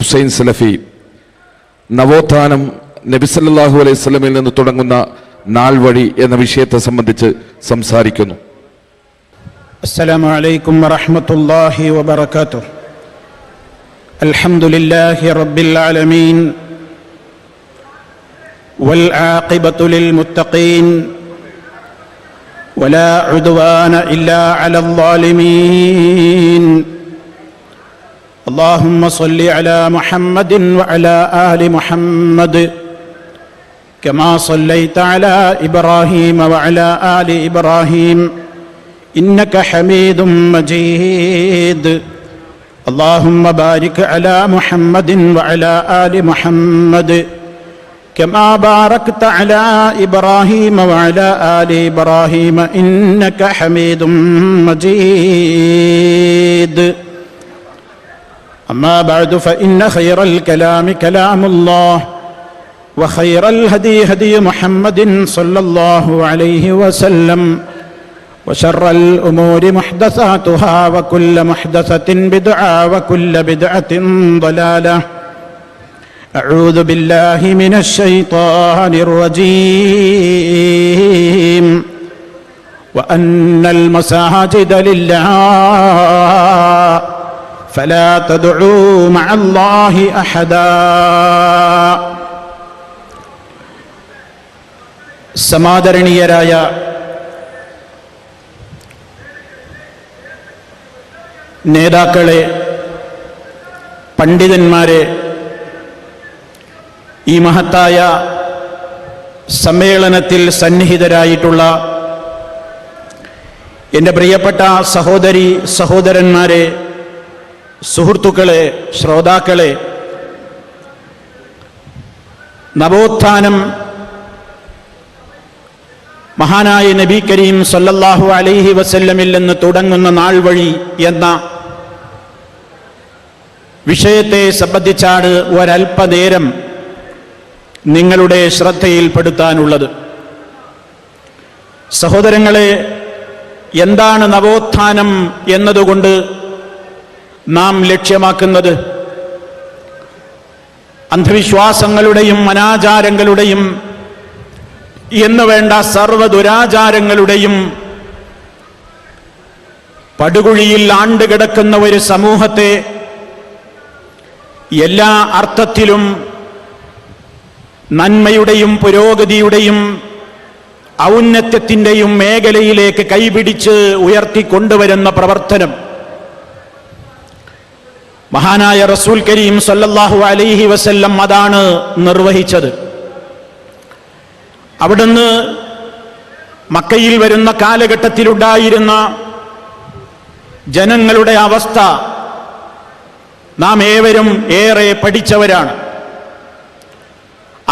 ഹുസൈൻ സലഫി നവോത്ഥാനം നബി സല്ലല്ലാഹു അലൈഹി വസല്ലമയിൽ നിന്ന് തുടങ്ങുന്ന നാൾ വഴി എന്ന വിഷയത്തെ സംബന്ധിച്ച് സംസാരിക്കുന്നു. അസ്സലാമു അലൈക്കും വറഹ്മത്തുള്ളാഹി വബറകാതുഹു. അൽഹംദുലില്ലാഹി റബ്ബിൽ ആലമീൻ വൽ ആഖിബത്തു ലിൽ മുത്തഖീൻ വലാ ഉദ്വാന ഇല്ലാ അലൽ ളാലിമീൻ. اللهم صل على محمد وعلى آل محمد كما صليت على إبراهيم وعلى آل إبراهيم إنك حميد مجيد. اللهم بارك على محمد وعلى آل محمد كما باركت على إبراهيم وعلى آل إبراهيم إنك حميد مجيد. أما بعد فإن خير الكلام كلام الله وخير الهدي هدي محمد صلى الله عليه وسلم وشر الأمور محدثاتها وكل محدثة بدعة وكل بدعة ضلالة. أعوذ بالله من الشيطان الرجيم. وأن المساجد لله فلا تدعوا مع الله أحدا. സമാദരണീയരായ നേതാക്കളെ, പണ്ഡിതന്മാരെ, ഈ മഹത്തായ സമ്മേളനത്തിൽ സന്നിഹിതരായിട്ടുള്ള എൻ്റെ പ്രിയപ്പെട്ട സഹോദരി സഹോദരന്മാരെ, സുഹൃത്തുക്കളെ, ശ്രോതാക്കളെ, നവോത്ഥാനം മഹാനായ നബി കരീം സല്ലല്ലാഹു അലൈഹി വസല്ലമിൽ നിന്ന് തുടങ്ങുന്ന നാൾ വഴി എന്ന വിഷയത്തെ സംബന്ധിച്ചാണ് ഒരല്പനേരം നിങ്ങളുടെ ശ്രദ്ധയിൽപ്പെടുത്താനുള്ളത്. സഹോദരങ്ങളെ, എന്താണ് നവോത്ഥാനം എന്നതുകൊണ്ട് നാം ലക്ഷ്യമാക്കുന്നത്? അന്ധവിശ്വാസങ്ങളുടെയും അനാചാരങ്ങളുടെയും എന്ന് വേണ്ട സർവ്വ ദുരാചാരങ്ങളുടെയും പടുകുഴിയിൽ ആണ്ടുകിടക്കുന്ന ഒരു സമൂഹത്തെ എല്ലാ അർത്ഥത്തിലും നന്മയുടെയും പുരോഗതിയുടെയും ഔന്നത്യത്തിൻ്റെയും മേഖലയിലേക്ക് കൈപിടിച്ച് ഉയർത്തിക്കൊണ്ടുവരുന്ന പ്രവർത്തനം മഹാനായ റസൂൽ കരീം സല്ലല്ലാഹു അലൈഹി വസല്ലം അതാണ് നിർവഹിച്ചത്. അവിടുന്ന് മക്കയിൽ വരുന്ന കാലഘട്ടത്തിലുണ്ടായിരുന്ന ജനങ്ങളുടെ അവസ്ഥ നാം ഏവരും ഏറെ പഠിച്ചവരാണ്.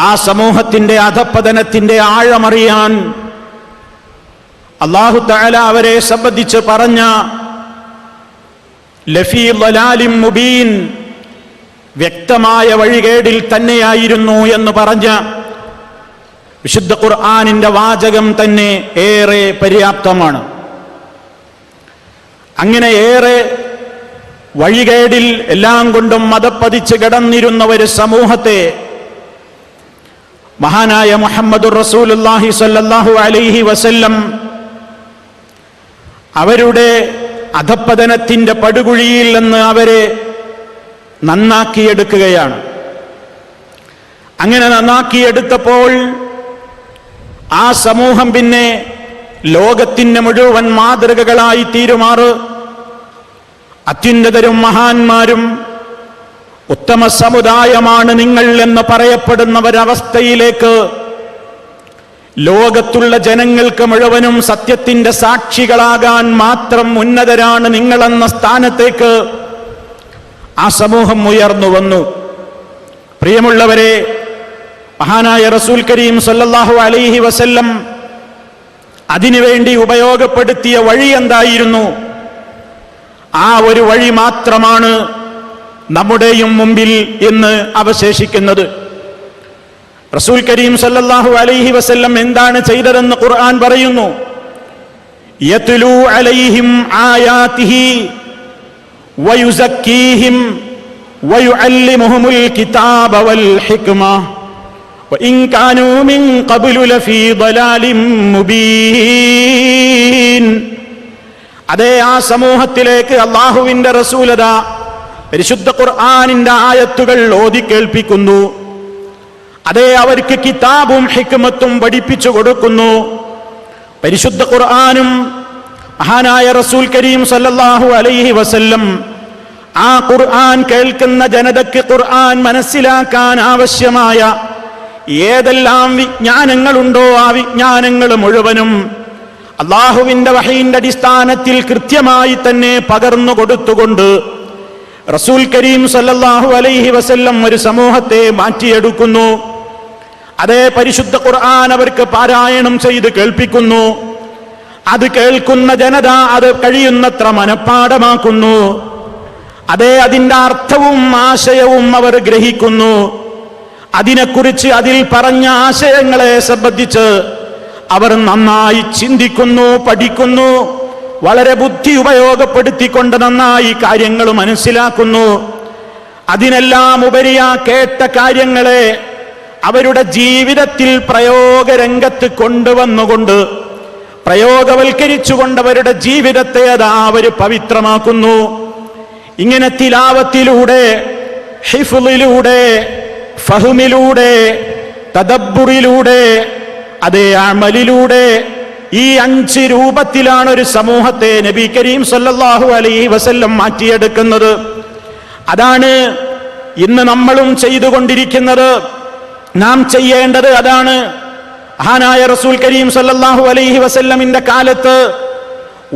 ആ സമൂഹത്തിൻ്റെ അധപ്പതനത്തിൻ്റെ ആഴമറിയാൻ അല്ലാഹു തആല അവരെ സംബന്ധിച്ച് പറഞ്ഞ ലഫീ ളലാലിൻ മുബീൻ, വ്യക്തമായ വഴികേടിൽ തന്നെയായിരുന്നു എന്ന് പറഞ്ഞ വിശുദ്ധ ഖുർആനിന്റെ വാചകം തന്നെ ഏറെ പര്യാപ്തമാണ്. അങ്ങനെ ഏറെ വഴികേടിൽ എല്ലാം കൊണ്ടും മതപ്പതിച്ച് കിടന്നിരുന്ന ഒരു സമൂഹത്തെ മഹാനായ മുഹമ്മദുർ റസൂലുള്ളാഹി സ്വല്ലല്ലാഹു അലൈഹി വസല്ലം അവരുടെ അധപ്പതനത്തിന്റെ പടുകുഴിയിൽ നിന്ന് അവരെ നന്നാക്കിയെടുക്കുകയാണ്. അങ്ങനെ നന്നാക്കിയെടുത്തപ്പോൾ ആ സമൂഹം പിന്നെ ലോകത്തിന് മുഴുവൻ മാതൃകകളായി തീരുമാറ് അത്യുന്നതരും മഹാന്മാരും ഉത്തമ സമുദായമാണ് നിങ്ങൾ എന്ന് പറയപ്പെടുന്ന ഒരവസ്ഥയിലേക്ക് ലോകത്തുള്ള ജനങ്ങൾക്ക് മുഴുവനും സത്യത്തിന്റെ സാക്ഷികളാകാൻ മാത്രം ഉന്നതരാണ് നിങ്ങളെന്ന സ്ഥാനത്തേക്ക് ആ സമൂഹം ഉയർന്നു വന്നു. പ്രിയമുള്ളവരെ, മഹാനായ റസൂൽ കരീം സല്ലല്ലാഹു അലൈഹി വസല്ലം അതിനുവേണ്ടി ഉപയോഗപ്പെടുത്തിയ വഴി എന്തായിരുന്നു? ആ ഒരു വഴി മാത്രമാണ് നമ്മുടെയും മുമ്പിൽ ഇന്ന് അവശേഷിക്കുന്നത്. റസൂൽ കരീം സല്ലല്ലാഹു അലൈഹി വസല്ലം എന്താണ് ചെയ്തതെന്ന് ഖുർആൻ പറയുന്നു. യത്ലു അലൈഹിം ആയാതിഹി വയുസക്കീഹിം വയുഅല്ലിമുഹുമുൽ കിതാബ വൽ ഹിക്മ വഇൻ കാനൂ മിൻ ഖബ്ലു ലഫീ ളലാലിൻ മുബീൻ. അതേ ആ സമൂഹത്തിലേക്ക് അല്ലാഹുവിന്റെ റസൂലത പരിശുദ്ധ ഖുർആനിന്റെ ആയത്തുകൾ ഓതി കേൾപ്പിക്കുന്നു. അതേ അവർക്ക് കിതാബും ഹിക്മത്തും പഠിപ്പിച്ചു കൊടുക്കുന്നു. പരിശുദ്ധ ഖുർആനും മഹാനായ റസൂൽ കരീം സല്ലല്ലാഹു അലൈഹി വസല്ലം ആ ഖുർആൻ കേൾക്കുന്ന ജനതയ്ക്ക് ഖുർആൻ മനസ്സിലാക്കാൻ ആവശ്യമായ ഏതെല്ലാം വിജ്ഞാനങ്ങളുണ്ടോ ആ വിജ്ഞാനങ്ങൾ മുഴുവനും അല്ലാഹുവിന്റെ വഹയിന്റെ അടിസ്ഥാനത്തിൽ കൃത്യമായി തന്നെ പകർന്നു കൊടുത്തുകൊണ്ട് റസൂൽ കരീം സല്ലല്ലാഹു അലൈഹി വസല്ലം ഒരു സമൂഹത്തെ മാറ്റിയെടുക്കുന്നു. അതേ പരിശുദ്ധ ഖുർആൻ അവർക്ക് പാരായണം ചെയ്ത് കേൾപ്പിക്കുന്നു. അത് കേൾക്കുന്ന ജനത അത് കഴിയുന്നത്ര മനഃപ്പാഠമാക്കുന്നു. അതേ അതിന്റെ അർത്ഥവും ആശയവും അവർ ഗ്രഹിക്കുന്നു. അതിനെക്കുറിച്ച് അതിൽ പറഞ്ഞ ആശയങ്ങളെ സംബന്ധിച്ച് അവർ നന്നായി ചിന്തിക്കുന്നു, പഠിക്കുന്നു. വളരെ ബുദ്ധി ഉപയോഗപ്പെടുത്തിക്കൊണ്ട് നന്നായി കാര്യങ്ങൾ മനസ്സിലാക്കുന്നു. അതിനെല്ലാം ഉപരിയാ കേട്ട കാര്യങ്ങളെ അവരുടെ ജീവിതത്തിൽ പ്രയോഗരംഗത്ത് കൊണ്ടുവന്നുകൊണ്ട് പ്രയോഗവൽക്കരിച്ചുകൊണ്ട് അവരുടെ ജീവിതത്തെ അതാ അവർ പവിത്രമാക്കുന്നു. ഇങ്ങനെ തിലാവത്തിലൂടെ, ഹിഫ്ളിലൂടെ, ഫഹ്മിലൂടെ, തദബ്ബുറിലൂടെ, അതേ അമലിലൂടെ ഈ 5 രൂപത്തിലാണ് ഒരു സമൂഹത്തെ നബി കരീം സല്ലല്ലാഹു അലൈഹി വസല്ലം മാറ്റിയെടുക്കുന്നത്. അതാണ് ഇന്ന് നമ്മളും ചെയ്തുകൊണ്ടിരിക്കുന്നത്. നാം ചെയ്യേണ്ടത് അതാണ്. മഹാനായ റസൂൽ കരീം സല്ലല്ലാഹു അലൈഹി വസല്ലമിന്റെ കാലത്ത്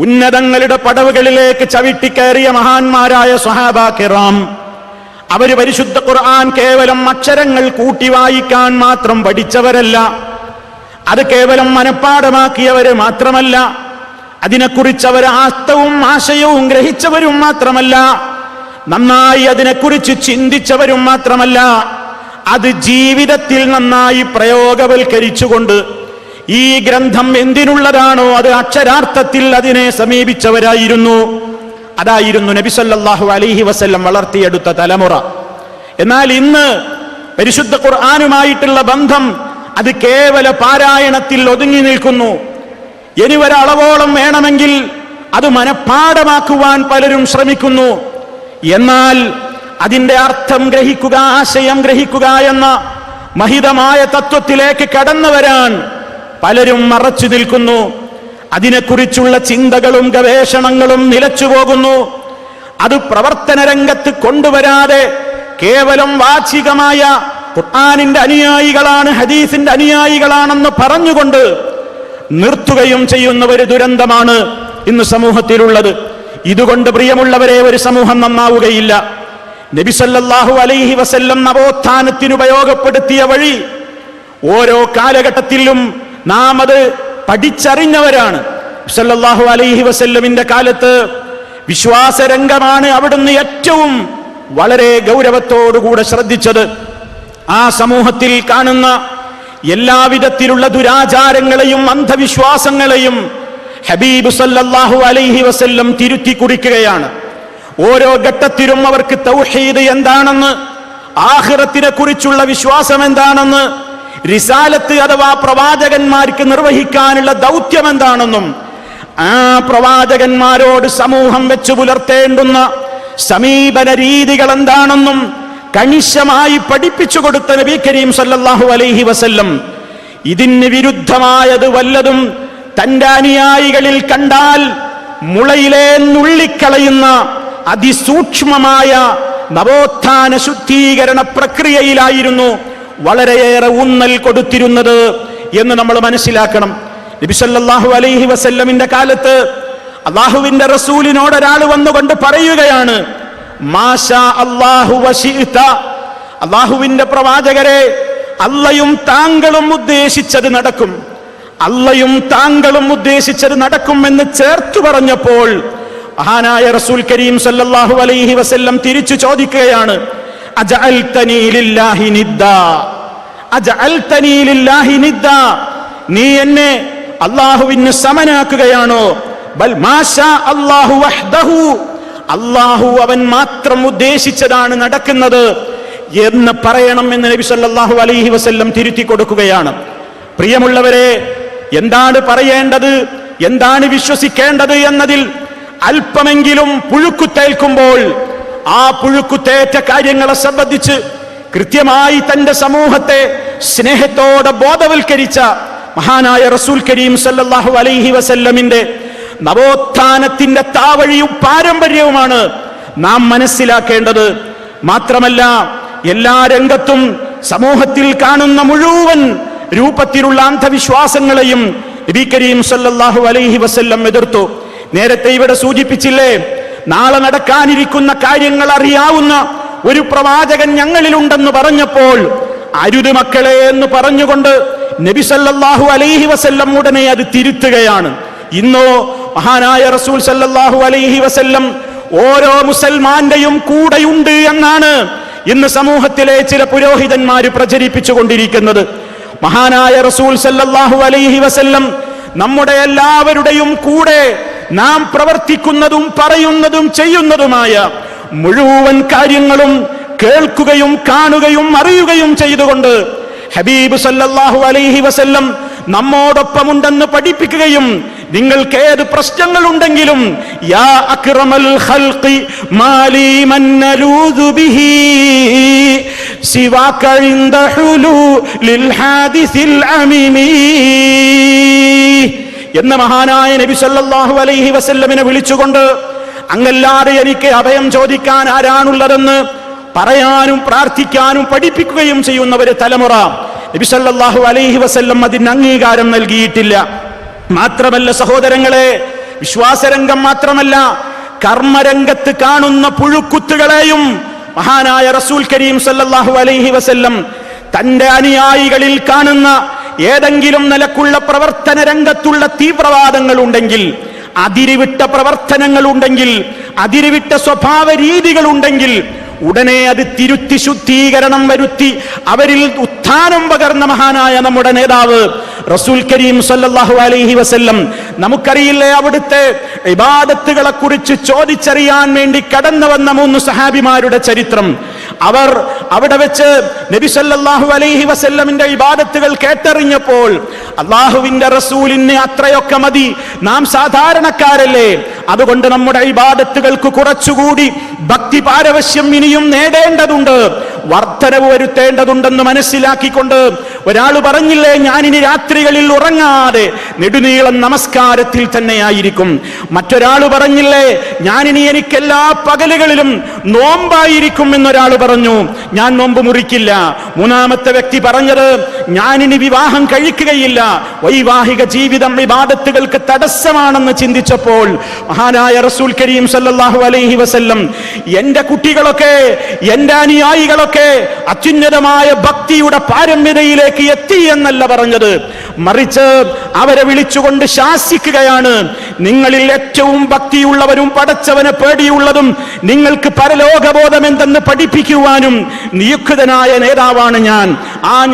ഉന്നതങ്ങളുടെ പടവുകളിലേക്ക് ചവിട്ടിക്കയറിയ മഹാന്മാരായ സ്വഹാബാ കിറാം അവര് പരിശുദ്ധ ഖുർആൻ കേവലം അക്ഷരങ്ങൾ കൂട്ടി വായിക്കാൻ മാത്രം പഠിച്ചവരല്ല, അത് കേവലം മനഃപ്പാഠമാക്കിയവര് മാത്രമല്ല, അതിനെക്കുറിച്ച് അവർ ആസ്തവും ആശയവും ഗ്രഹിച്ചവരും മാത്രമല്ല, നന്നായി അതിനെക്കുറിച്ച് ചിന്തിച്ചവരും മാത്രമല്ല, അത് ജീവിതത്തിൽ നന്നായി പ്രയോഗവൽക്കരിച്ചുകൊണ്ട് ഈ ഗ്രന്ഥം എന്തിനുള്ളതാണോ അത് അക്ഷരാർത്ഥത്തിൽ അതിനെ സമീപിച്ചവരായിരുന്നു. അതായിരുന്നു നബി സല്ലല്ലാഹു അലൈഹി വസല്ലം വളർത്തിയെടുത്ത തലമുറ. എന്നാൽ ഇന്ന് പരിശുദ്ധ ഖുർആനുമായിട്ടുള്ള ബന്ധം അത് കേവല പാരായണത്തിൽ ഒതുങ്ങി നിൽക്കുന്നു. ഇനി ഒരളവോളം വേണമെങ്കിൽ അത് മനഃപ്പാഠമാക്കുവാൻ പലരും ശ്രമിക്കുന്നു. എന്നാൽ അതിന്റെ അർത്ഥം ഗ്രഹിക്കുക, ആശയം ഗ്രഹിക്കുക എന്ന മഹിതമായ തത്വത്തിലേക്ക് കടന്നു വരാൻ പലരും മറച്ചു നിൽക്കുന്നു. അതിനെക്കുറിച്ചുള്ള ചിന്തകളും ഗവേഷണങ്ങളും നിലച്ചു പോകുന്നു. അത് പ്രവർത്തന രംഗത്ത് കൊണ്ടുവരാതെ കേവലം വാചികമായ ഖുർആനിന്റെ അനുയായികളാണ്, ഹദീസിന്റെ അനുയായികളാണെന്ന് പറഞ്ഞുകൊണ്ട് നിർത്തുകയും ചെയ്യുന്ന ഒരു ദുരന്തമാണ് ഇന്ന് സമൂഹത്തിലുള്ളത്. ഇതുകൊണ്ട് പ്രിയമുള്ളവരെ, ഒരു സമൂഹം നന്നാവുകയില്ല. നബി സല്ലല്ലാഹു അലൈഹി വസല്ലം നവോത്ഥാനത്തിന് ഉപയോഗപ്പെടുത്തിയ വഴി ഓരോ കാലഘട്ടത്തിലും നാം അത് പഠിച്ചറിഞ്ഞവരാണ്. സല്ലല്ലാഹു അലൈഹി വസല്ലമിന്റെ കാലത്ത് വിശ്വാസരംഗമാണ് അവിടുന്ന് ഏറ്റവും വളരെ ഗൗരവത്തോടുകൂടെ ശ്രദ്ധിച്ചത്. ആ സമൂഹത്തിൽ കാണുന്ന എല്ലാവിധത്തിലുള്ള ദുരാചാരങ്ങളെയും അന്ധവിശ്വാസങ്ങളെയും ഹബീബ് സല്ലല്ലാഹു അലൈഹി വസല്ലം തിരുത്തി കുറിക്കുകയാണ്. ഓരോ ഘട്ടത്തിലും അവർക്ക് തൗഹീദ് എന്താണെന്ന്, ആഖിറത്തിനെ കുറിച്ചുള്ള വിശ്വാസം എന്താണെന്ന്, റിസാലത്ത് അഥവാ പ്രവാചകന്മാർക്ക് നിർവഹിക്കാനുള്ള ദൗത്യം എന്താണെന്നും, ആ പ്രവാചകന്മാരോട് സമൂഹം വെച്ച് പുലർത്തേണ്ടുന്ന സമീപന രീതികൾ എന്താണെന്നും കണിശമായി പഠിപ്പിച്ചു കൊടുത്ത നബി കരീം സല്ലല്ലാഹു അലൈഹി വസല്ലം ഇതിന് വിരുദ്ധമായത് വല്ലതും തന്റെ അനുയായികളിൽ കണ്ടാൽ മുളയിലെ നുള്ളിക്കളയുന്ന അതിസൂക്ഷ്മമായ നവോത്ഥാന ശുദ്ധീകരണ പ്രക്രിയയിലായിരുന്നു വളരെയേറെ ഊന്നൽ കൊടുത്തിരുന്നത് എന്ന് നമ്മൾ മനസ്സിലാക്കണം. നബി സല്ലല്ലാഹു അലൈഹി വസല്ലമിന്റെ കാലത്ത് അല്ലാഹുവിന്റെ റസൂലിനോട് ഒരാൾ വന്നുകൊണ്ട് പറയുകയാണ്, മാഷാ അല്ലാഹു വശിഅത, അല്ലാഹുവിന്റെ പ്രവാചകരെ, അല്ലയും താങ്കളും ഉദ്ദേശിച്ചത് നടക്കും, അല്ലയും താങ്കളും ഉദ്ദേശിച്ചത് നടക്കും എന്ന് ചേർത്തു പറഞ്ഞപ്പോൾ മഹാനായ റസൂൽ കരീം സല്ലല്ലാഹു അലൈഹി വസല്ലം തിരിച്ചു ചോദിക്കുകയാണ്, അജഅൽതനി ലില്ലാഹി നിദ്ദാ, അജഅൽതനി ലില്ലാഹി നിദ്ദാ, നീ എന്നെ അല്ലാഹുവിന് സമനാക്കുകയാണോ? ബൽ മാഷാ അല്ലാഹു വഹ്ദഹു, അള്ളാഹു അവൻ മാത്രം ഉദ്ദേശിച്ചതാണ് നടക്കുന്നത് എന്ന് പറയണം എന്ന് നബി സല്ലല്ലാഹു അലൈഹി വസല്ലം തിരുത്തി കൊടുക്കുകയാണ്. പ്രിയമുള്ളവരെ, എന്താണ് പറയേണ്ടത്, എന്താണ് വിശ്വസിക്കേണ്ടത് എന്നതിൽ അല്പമെങ്കിലും പുഴുക്കുത്തേൽക്കുമ്പോൾ ആ പുഴുക്കുത്തേറ്റ കാര്യങ്ങളെ സംബന്ധിച്ച് കൃത്യമായി തന്റെ സമൂഹത്തെ സ്നേഹത്തോടെ ബോധവൽക്കരിച്ച മഹാനായ റസൂൽ കരീം സല്ലല്ലാഹു അലൈഹി വസല്ലമിന്റെ നവോത്ഥാനത്തിന്റെ താവഴിയും പാരമ്പര്യവുമാണ് നാം മനസ്സിലാക്കേണ്ടത്. മാത്രമല്ല, എല്ലാ രംഗത്തും സമൂഹത്തിൽ കാണുന്ന മുഴുവൻ രൂപത്തിലുള്ള അന്ധവിശ്വാസങ്ങളെയും നബി കരീം സല്ലല്ലാഹു അലൈഹി വസല്ലം എതിർത്തു. നേരത്തെ ഇവിടെ സൂചിപ്പിച്ചില്ലേ, നാളെ നടക്കാനിരിക്കുന്ന കാര്യങ്ങൾ അറിയാവുന്ന ഒരു പ്രവാചകൻ ഞങ്ങളിലുണ്ടെന്ന് പറഞ്ഞപ്പോൾ അരുത് മക്കളെ എന്ന് പറഞ്ഞുകൊണ്ട് നബി സല്ലല്ലാഹു അലൈഹി വസല്ലം ഉടനെ അത് തിരുത്തുകയാണ്. ഇന്നോ മഹാനായ റസൂൽ സല്ലല്ലാഹു അലൈഹി വസല്ലം ഓരോ മുസൽമാന്റെയും കൂടെയുണ്ട് എന്നാണ് ഇന്ന് സമൂഹത്തിലെ ചില പുരോഹിതന്മാര് പ്രചരിപ്പിച്ചു കൊണ്ടിരിക്കുന്നത്. മഹാനായ റസൂൽ സല്ലല്ലാഹു അലൈഹി വസല്ലം നമ്മുടെ എല്ലാവരുടെയും കൂടെ നാം പ്രവർത്തിക്കുന്നതും പറയുന്നതും ചെയ്യുന്നതുമായ മുഴുവൻ കാര്യങ്ങളും കേൾക്കുകയും കാണുകയും അറിയുകയും ചെയ്തുകൊണ്ട് ഹബീബ് സല്ലല്ലാഹു അലൈഹി വസല്ലം നമ്മോടൊപ്പമുണ്ടെന്ന് പഠിപ്പിക്കുകയും നിങ്ങൾക്ക് ഏത് പ്രശ്നങ്ങളുണ്ടെങ്കിലും യാ അക്റമൽ ഖൽഖി മാലി മൻ നലൂദു ബിഹി സിവാക ഇൻദ ഹുലൂലിൽ ഹാദിസിൽ അമീമി എന്ന മഹാനായ നബി സല്ലല്ലാഹു അലൈഹി വസല്ലമിനെ വിളിച്ചുകൊണ്ട് അങ്ങല്ലാതെ എനിക്ക് അഭയം ചോദിക്കാൻ ആരാണുള്ളതെന്ന് പറയാനും പ്രാർത്ഥിക്കാനും പഠിപ്പിക്കുകയും ചെയ്യുന്ന ഒരു തലമുറ നബി സല്ലല്ലാഹു അലൈഹി വസല്ലം അതിന് അംഗീകാരം നൽകിയിട്ടില്ല. മാത്രമല്ല സഹോദരങ്ങളെ, വിശ്വാസരംഗം മാത്രമല്ല, കർമ്മരംഗത്ത് കാണുന്ന പുഴുക്കുത്തുകളെയും മഹാനായ റസൂൽ കരീം സല്ലല്ലാഹു അലൈഹി വസല്ലം തന്റെ അനുയായികളിൽ കാണുന്ന ഏതെങ്കിലും നിലക്കുള്ള പ്രവർത്തന രംഗത്തുള്ള തീവ്രവാദങ്ങൾ ഉണ്ടെങ്കിൽ, അതിരുവിട്ട പ്രവർത്തനങ്ങൾ ഉണ്ടെങ്കിൽ, അതിരുവിട്ട സ്വഭാവ രീതികൾ ഉണ്ടെങ്കിൽ ഉടനെ അത് തിരുത്തി ശുദ്ധീകരണം വരുത്തി അവരിൽ ഉത്ഥാനം പകർന്ന മഹാനായ നമ്മുടെ നേതാവ് റസൂൽ കരീം സല്ലല്ലാഹു അലൈഹി വസല്ലം, നമുക്കറിയില്ലേ അവിടുത്തെ ഇബാദത്തുകളെ കുറിച്ച് ചോദിച്ചറിയാൻ വേണ്ടി കടന്നു വന്ന 3 സഹാബിമാരുടെ ചരിത്രം. അവർ അവിടെ വെച്ച് നബി സല്ലല്ലാഹു അലൈഹി വസല്ലമിന്റെ ഇബാദത്തുകൾ കേട്ടറിഞ്ഞപ്പോൾ അള്ളാഹുവിന്റെ റസൂലിന് അത്രയൊക്കെ മതി, നാം സാധാരണക്കാരല്ലേ, അതുകൊണ്ട് നമ്മുടെ ഇബാദത്തുകൾക്ക് കുറച്ചുകൂടി ഭക്തി പാരവശ്യം ഇനിയും നേടേണ്ടതുണ്ട്, വർധനവ് വരുത്തേണ്ടതുണ്ടെന്ന് മനസ്സിലാക്കിക്കൊണ്ട് ഒരാൾ പറഞ്ഞില്ലേ, ഞാനിനി രാത്രികളിൽ ഉറങ്ങാതെ നെടുനീളം നമസ്കാരത്തിൽ തന്നെയായിരിക്കും. മറ്റൊരാൾ പറഞ്ഞില്ലേ, ഞാനിനി എനിക്കെല്ലാ പകലുകളിലും നോമ്പായിരിക്കും എന്നൊരാൾ പറഞ്ഞു, ഞാൻ നോമ്പ് മുറിക്കില്ല. മൂന്നാമത്തെ വ്യക്തി പറഞ്ഞത്, ഞാനിനി വിവാഹം കഴിക്കുകയില്ല, വൈവാഹിക ജീവിതം ഇബാദത്തുകൾക്ക് തടസ്സമാണെന്ന് ചിന്തിച്ചപ്പോൾ മഹാനായ റസൂൽ കരീം സല്ലല്ലാഹു അലൈഹി വസല്ലം എന്റെ കുട്ടികളൊക്കെ, എന്റെ അനുയായികളൊക്കെ അത്യുന്നതമായ ഭക്തിയുടെ പാരമ്യതയിലേക്ക് എത്തി എന്നല്ല പറഞ്ഞത്, മറിച്ച് അവരെ വിളിച്ചുകൊണ്ട് ശാസിക്കുകയാണ്, നിങ്ങളിൽ ഏറ്റവും ഭക്തിയുള്ളവരും പടച്ചവനെ പേടിയുള്ളതും നിങ്ങൾക്ക് പരലോകബോധം എന്തെന്ന് പഠിപ്പിക്കുവാനും നിയുക്തനായ നേതാവാണ് ഞാൻ.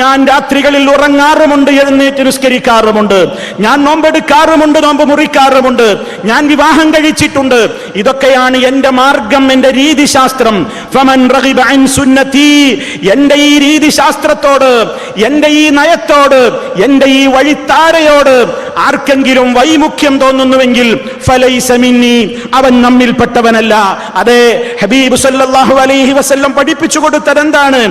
ഞാൻ രാത്രികളിൽ ഉറങ്ങാറുമുണ്ട്, എഴുന്നേറ്റ് നിസ്കരിക്കാറുമുണ്ട്, ഞാൻ നോമ്പെടുക്കാറുമുണ്ട്, നോമ്പ് മുറിക്കാറുമുണ്ട്, ഞാൻ വിവാഹം കഴിച്ചിട്ടുണ്ട്. ഇതൊക്കെയാണ് എന്റെ മാർഗം, എന്റെ രീതിശാസ്ത്രം. ഫമൻ റഗിബ അൻ സുന്നതി, എന്റെ ഈ രീതിശാസ്ത്രത്തോട്, എന്റെ ഈ നയത്തോട്, എന്റെ ഈ വഴിത്താരയോട് ആർക്കെങ്കിലും വൈമുഖ്യം തോന്നുന്നുവെങ്കിൽ ഫലൈസ മിന്നി, അവൻ നമ്മിൽപ്പെട്ടവനല്ല. അതെ, ഹബീബ് സല്ലല്ലാഹു അലൈഹി വസല്ലം പഠിപ്പിച്ചു കൊടുത്തത് എന്താണ്?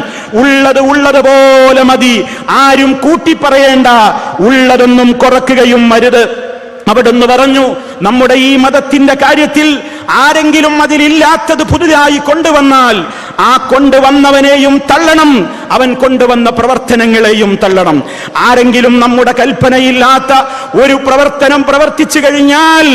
ഉള്ളത് ഉള്ളതുപോലെ മതി, ആരും കൂട്ടിപ്പറയേണ്ട, ഉള്ളതൊന്നും കുറയ്ക്കുകയും അരുത്. അവിടുന്ന് പറഞ്ഞു, നമ്മുടെ ഈ മതത്തിന്റെ കാര്യത്തിൽ ആരെങ്കിലും അതിലില്ലാത്തത് പുതുതായി കൊണ്ടുവന്നാൽ ആ കൊണ്ടുവന്നവനെയും തള്ളണം, അവൻ കൊണ്ടുവന്ന പ്രവർത്തനങ്ങളെയും തള്ളണം. ആരെങ്കിലും നമ്മുടെ കൽപ്പനയില്ലാത്ത ഒരു പ്രവർത്തനം പ്രവർത്തിച്ചു കഴിഞ്ഞാൽ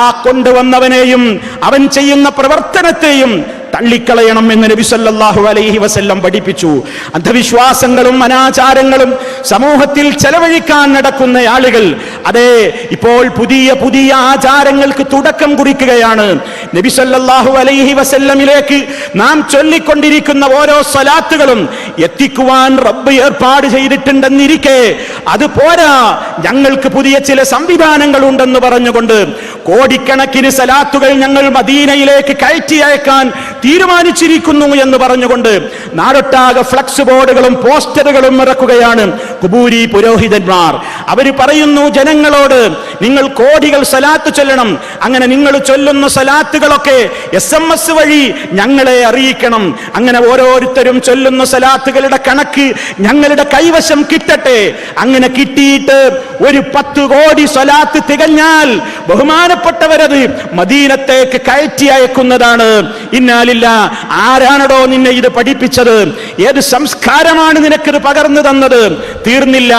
ആ കൊണ്ടുവന്നവനെയും അവൻ ചെയ്യുന്ന പ്രവർത്തനത്തെയും തള്ളിക്കളയണം എന്ന് നബി സല്ലല്ലാഹു അലൈഹി വസല്ലം പഠിപ്പിച്ചു. അന്ധവിശ്വാസങ്ങളും അനാചാരങ്ങളും സമൂഹത്തിൽ ചെലവഴിക്കാൻ നടക്കുന്ന ആളുകൾ, അതെ, ഇപ്പോൾ പുതിയ പുതിയ ആചാരങ്ങൾക്ക് തുടക്കം കുറിക്കുകയാണ്. നബി സല്ലല്ലാഹു അലൈഹി വസല്ലമിലേക്ക് നാം ചൊല്ലിക്കൊണ്ടിരിക്കുന്ന ഓരോ സ്വലാത്തുകളും എത്തിക്കുവാൻ റബ്ബ് ഏർപ്പാട് ചെയ്തിട്ടുണ്ടെന്നിരിക്കെ അത് പോരാ, ഞങ്ങൾക്ക് പുതിയ ചില സംവിധാനങ്ങൾ ഉണ്ടെന്ന് പറഞ്ഞുകൊണ്ട് കോടിക്കണക്കിന് സലാത്തുകൾ ഞങ്ങൾ മദീനയിലേക്ക് കയറ്റി അയക്കാൻ തീരുമാനിച്ചിരിക്കുന്നു എന്ന് പറഞ്ഞുകൊണ്ട് നാടൊട്ടാകെ ഫ്ലക്സ് ബോർഡുകളും പോസ്റ്ററുകളും ഇറക്കുകയാണ് ഖുബൂരി പുരോഹിതന്മാർ. അവര് പറയുന്നു ജനങ്ങളോട്, നിങ്ങൾ കോടികൾ സലാത്ത് ചൊല്ലണം. അങ്ങനെ നിങ്ങൾ ചൊല്ലുന്ന സലാത്തുകളൊക്കെ SMS വഴി ഞങ്ങളെ അറിയിക്കണം. അങ്ങനെ ഓരോരുത്തരും ചൊല്ലുന്ന സലാത്തുകളുടെ കണക്ക് ഞങ്ങളുടെ കൈവശം കിട്ടട്ടെ. അങ്ങനെ കിട്ടിയിട്ട് ഒരു 10 കോടി സലാത്ത് തികഞ്ഞാൽ ബഹുമാനപ്പെട്ടവരത് മദീനത്തേക്ക് കയറ്റി അയക്കുന്നതാണ്. ഇന്നാലില്ല, ആരാണടോ നിന്നെ ഇത് പഠിപ്പിച്ചത്? ഏത് സംസ്കാരമാണ് നിനക്കിത് പകർന്നു തന്നത്? തീർന്നില്ല.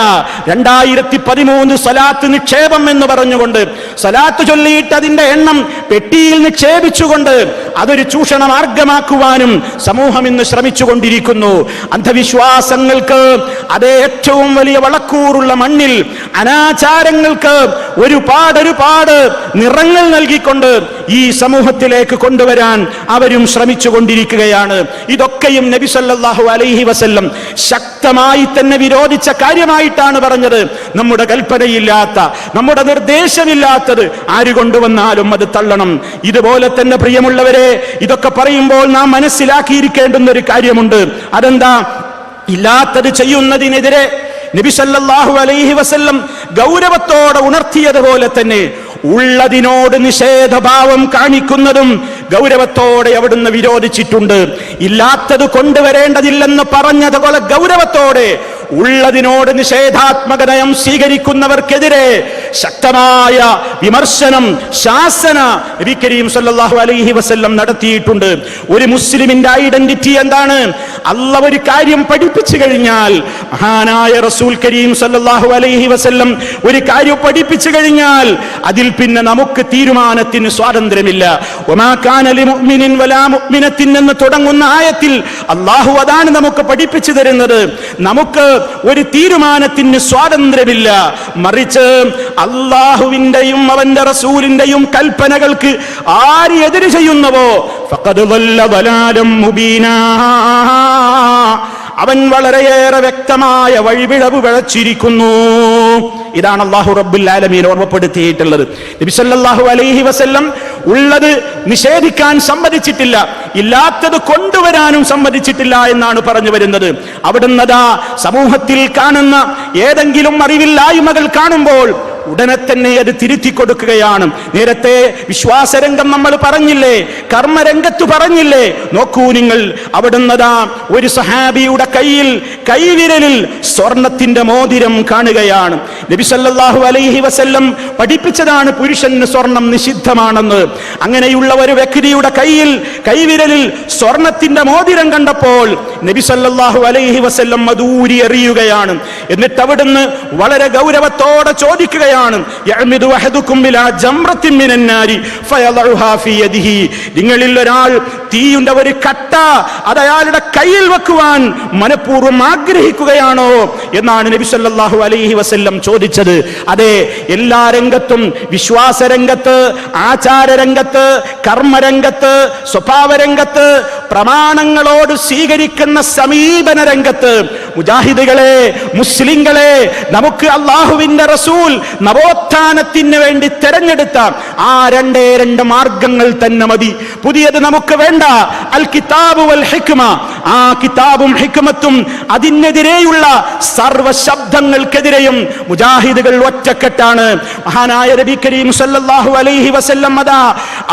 2013 സലാത്ത് നിക്ഷേപം എന്ന് പറഞ്ഞുകൊണ്ട് സലാത്ത് ചൊല്ലിയിട്ട് അതിന്റെ എണ്ണം പെട്ടിയിൽ നിക്ഷേപിച്ചുകൊണ്ട് അതൊരു ചൂഷണ മാർഗമാക്കുവാനും സമൂഹം ഇന്ന് ശ്രമിച്ചുകൊണ്ടിരിക്കുന്നു. അന്ധവിശ്വാസങ്ങൾക്ക് അതേ ഏറ്റവും വലിയ വളക്കൂറുള്ള മണ്ണിൽ അനാചാരങ്ങൾക്ക് ഒരുപാട് നിറങ്ങൾ നൽകിക്കൊണ്ട് ഈ സമൂഹത്തിലേക്ക് കൊണ്ടുവരാൻ അവരും ശ്രമിച്ചുകൊണ്ടിരിക്കുകയാണ്. ഇതൊക്കെയും നബി സല്ലല്ലാഹു അലൈഹി വസല്ലം ശക്തമായി തന്നെ വിരോധിച്ച കാര്യമായിട്ടാണ് പറഞ്ഞത്. നമ്മുടെ കൽപ്പനയില്ലാത്ത, നമ്മുടെ നിർദ്ദേശമില്ലാത്തത് ആര് കൊണ്ടുവന്നാലും അത് തള്ളണം. ഇതുപോലെ തന്നെ പ്രിയമുള്ളവരെ, ഇതൊക്കെ പറയുമ്പോൾ നാം മനസ്സിലാക്കിയിരിക്കേണ്ടുന്ന ഒരു കാര്യമുണ്ട്. അതെന്താ? ഇല്ലാത്തത് ചെയ്യുന്നതിനെതിരെ നബി സല്ലല്ലാഹു അലൈഹി വസല്ലം ഗൗരവത്തോടെ ഉണർത്തിയതുപോലെ തന്നെ ഉള്ളതിനോട് നിഷേധഭാവം കാണിക്കുന്നതും ഗൗരവത്തോടെ അവിടുന്ന് വിരോധിച്ചിട്ടുണ്ട്. ഇല്ലാത്തത് കൊണ്ടുവരേണ്ടതില്ലെന്ന് പറഞ്ഞതുപോലെ ഗൗരവത്തോടെ ഉള്ളതിനോട് നിഷേധാത്മക നയം സ്വീകരിക്കുന്നവർക്കെതിരെ ശക്തമായ വിമർശനം, ശാസന നബി കരീം സല്ലല്ലാഹു അലൈഹി വസല്ലം നടത്തിയിട്ടുണ്ട്. ഒരു മുസ്ലിമിന്റെ ഐഡന്റിറ്റി എന്താണ്? അല്ലാഹു ഒരു കാര്യം പഠിപ്പിച്ചു കഴിഞ്ഞാൽ, മഹാനായ റസൂൽ കരീം സല്ലല്ലാഹു അലൈഹി വസല്ലം ഒരു കാര്യം പഠിപ്പിച്ചു കഴിഞ്ഞാൽ അതിൽ പിന്നെ നമുക്ക് തീരുമാനത്തിന് സ്വാതന്ത്ര്യമില്ല. വമാ കാന ലിമുഅ്മിനിൻ വലാ മുഅ്മിനത്തിൻ എന്ന് തുടങ്ങുന്ന ആയത്തിൽ അല്ലാഹു അതാണ് നമുക്ക് പഠിപ്പിച്ചു തരുന്നത്. നമുക്ക് ഒരു തീരുമാനത്തിന് സ്വാതന്ത്ര്യമില്ല. മറിച്ച് അല്ലാഹുവിന്റെയും അവന്റെ റസൂലിന്റെയും കൽപ്പനകൾക്ക് ആര് എതിര് ചെയ്യുന്നുവോ ഫഖദ് ളല്ല ളലാലം മുബീനാ, അവൻ വളരെയേറെ വ്യക്തമായ വഴിപിഴവ് പിഴച്ചിരിക്കുന്നു. ഇതാണ് അല്ലാഹു റബ്ബുൽ ആലമീൻ ഓർമ്മപ്പെടുത്തിയിട്ടുള്ളത്. നബി സല്ലല്ലാഹു അലൈഹി വസല്ലം ഉള്ളത് നിഷേധിക്കാൻ സമ്മതിച്ചിട്ടില്ല, ഇല്ലാത്തത് കൊണ്ടുവരാനും സമ്മതിച്ചിട്ടില്ല എന്നാണ് പറഞ്ഞു വരുന്നത്. അവിടുന്ന് സമൂഹത്തിൽ കാണുന്ന ഏതെങ്കിലും അറിവില്ലായ്മകൾ കാണുമ്പോൾ ഉടനെ തന്നെ അത് തിരുത്തി കൊടുക്കുകയാണ്. നേരത്തെ വിശ്വാസരംഗം നമ്മൾ പറഞ്ഞില്ലേ, കർമ്മരംഗത്ത് പറഞ്ഞില്ലേ? നോക്കൂ നിങ്ങൾ, അവിടുന്ന് ഒരു സഹാബിയുടെ കൈവിരലിൽ സ്വർണത്തിന്റെ മോതിരം കാണുകയാണ്. നബി സല്ലല്ലാഹു അലൈഹി വസല്ലം പഠിപ്പിച്ചതാണ് പുരുഷന് സ്വർണം നിഷിദ്ധമാണെന്ന്. അങ്ങനെയുള്ള ഒരു വ്യക്തിയുടെ കൈവിരലിൽ സ്വർണത്തിന്റെ മോതിരം കണ്ടപ്പോൾ നബി സല്ലല്ലാഹു അലൈഹി വസല്ലം അതൂരി എറിയുകയാണ്. എന്നിട്ട് അവിടുന്ന് വളരെ ഗൗരവത്തോടെ ചോദിക്കുകയാണ്, നിങ്ങളിൽ ഒരാൾ തീയുടെ ഒരു കട്ട അത് അയാളുടെ കയ്യിൽ വെക്കുവാൻ മനഃപൂർവ്വം ആഗ്രഹിക്കുകയാണോ എന്നാണ് നബി സല്ലല്ലാഹു അലൈഹി വസല്ലം ചോദിച്ചത്. അതെ, എല്ലാ രംഗത്തും, വിശ്വാസരംഗത്ത്, ആചാരരംഗത്ത്, കർമ്മരംഗത്ത്, സ്വഭാവരംഗത്ത്, പ്രമാണങ്ങളോട് സ്വീകരിക്കുന്ന സമീപന രംഗത്ത് മുജാഹിദുകളെ, മുസ്ലിങ്ങളെ, നമുക്ക് അല്ലാഹുവിന്റെ റസൂൽ നവോത്ഥാനത്തിന് വേണ്ടി തെരഞ്ഞെടുത്ത ആ രണ്ട് മാർഗങ്ങൾ തന്നെ മതി. പുതിയത് നമുക്ക് വേണ്ട. അൽ കിതാബ് വൽ ഹിക്മ, ആ കിതാബും ഹിക്മത്തും അതിനെതിരെയുള്ള സർവ്വ ശബ്ദങ്ങൾക്കെതിരെയും മുജാഹിദുകൾ ഒറ്റക്കെട്ടാണ്. മഹാനായ നബി കരീം സല്ലല്ലാഹു അലൈഹി വസല്ലം